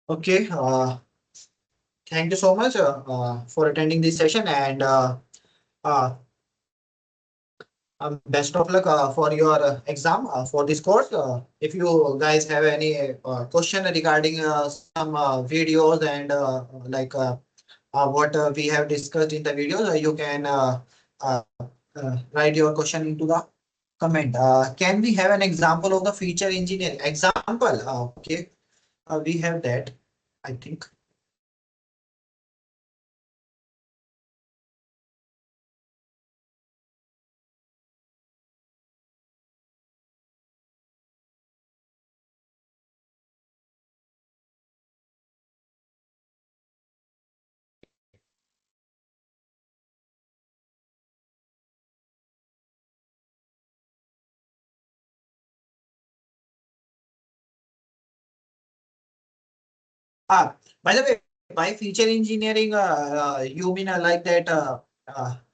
Okay. Thank you so much for attending this session, and uh, best of luck for your exam for this course. If you guys have any question regarding some videos and what we have discussed in the videos, you can uh, write your question into the comment. Can we have an example of the feature engineering? Example. Okay. We have that, I think. Ah, by the way, by feature engineering, you mean like that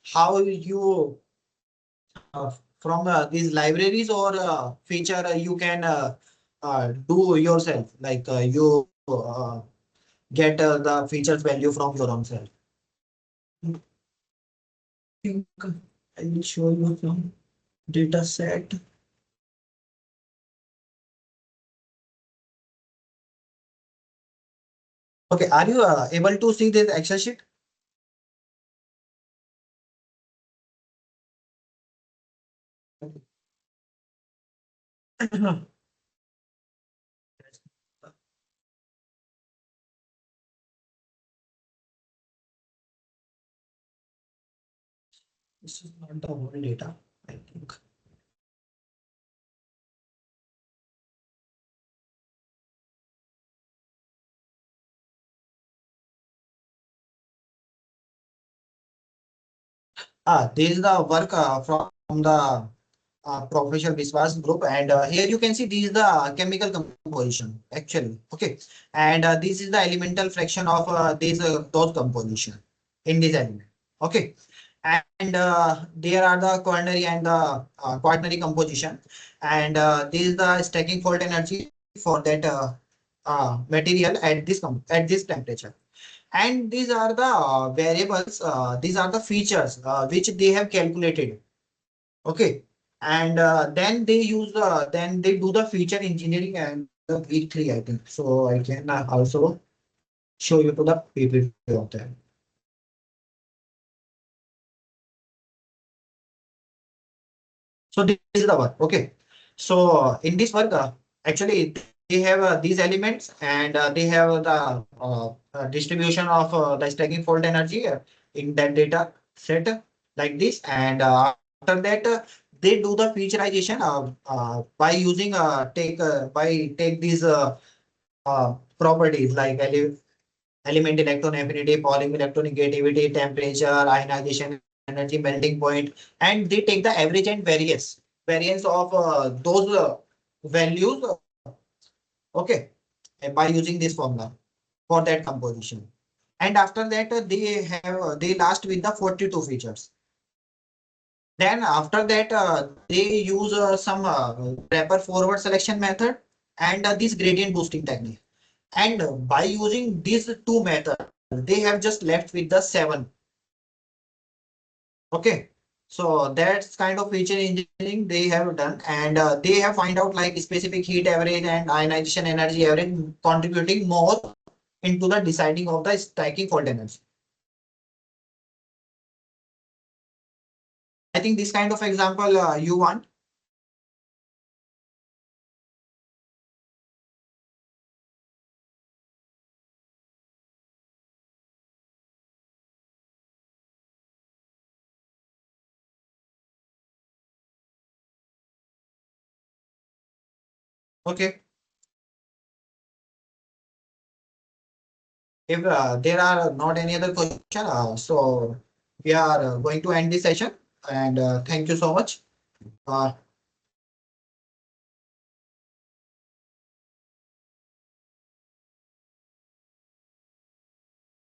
how you from these libraries or feature you can do yourself, like you get the features value from your own self. I think I will show you some data set. Okay, are you able to see this Excel sheet? This is not the whole data, I think. This is the work from the Professor Biswas group, and here you can see this is the chemical composition actually. Okay, and this is the elemental fraction of these those composition in this element. Okay, and there are the quaternary and the quaternary composition, and this is the stacking fault energy for that material at at this temperature. And these are the variables. These are the features which they have calculated. Okay. And then they do the feature engineering and the week three, I think. So I can also show you to the PPT of that. So this is the work. Okay. So in this work, actually they have these elements, and they have the distribution of the stacking fault energy in that data set like this. And after that, they do the featurization by using take these properties like element electron affinity, Pauling electronegativity, temperature, ionization energy, melting point, and they take the average and variance of those values. Okay, by using this formula for that composition. And after that, they last with the 42 features. Then after that, they use some wrapper forward selection method and this gradient boosting technique. And by using these two methods, they have just left with the seven. Okay. So that's kind of feature engineering they have done, and they have find out like specific heat average and ionization energy average contributing more into the deciding of the stacking fault energy. I think this kind of example you want. Okay. If there are not any other question, so we are going to end this session. And thank you so much.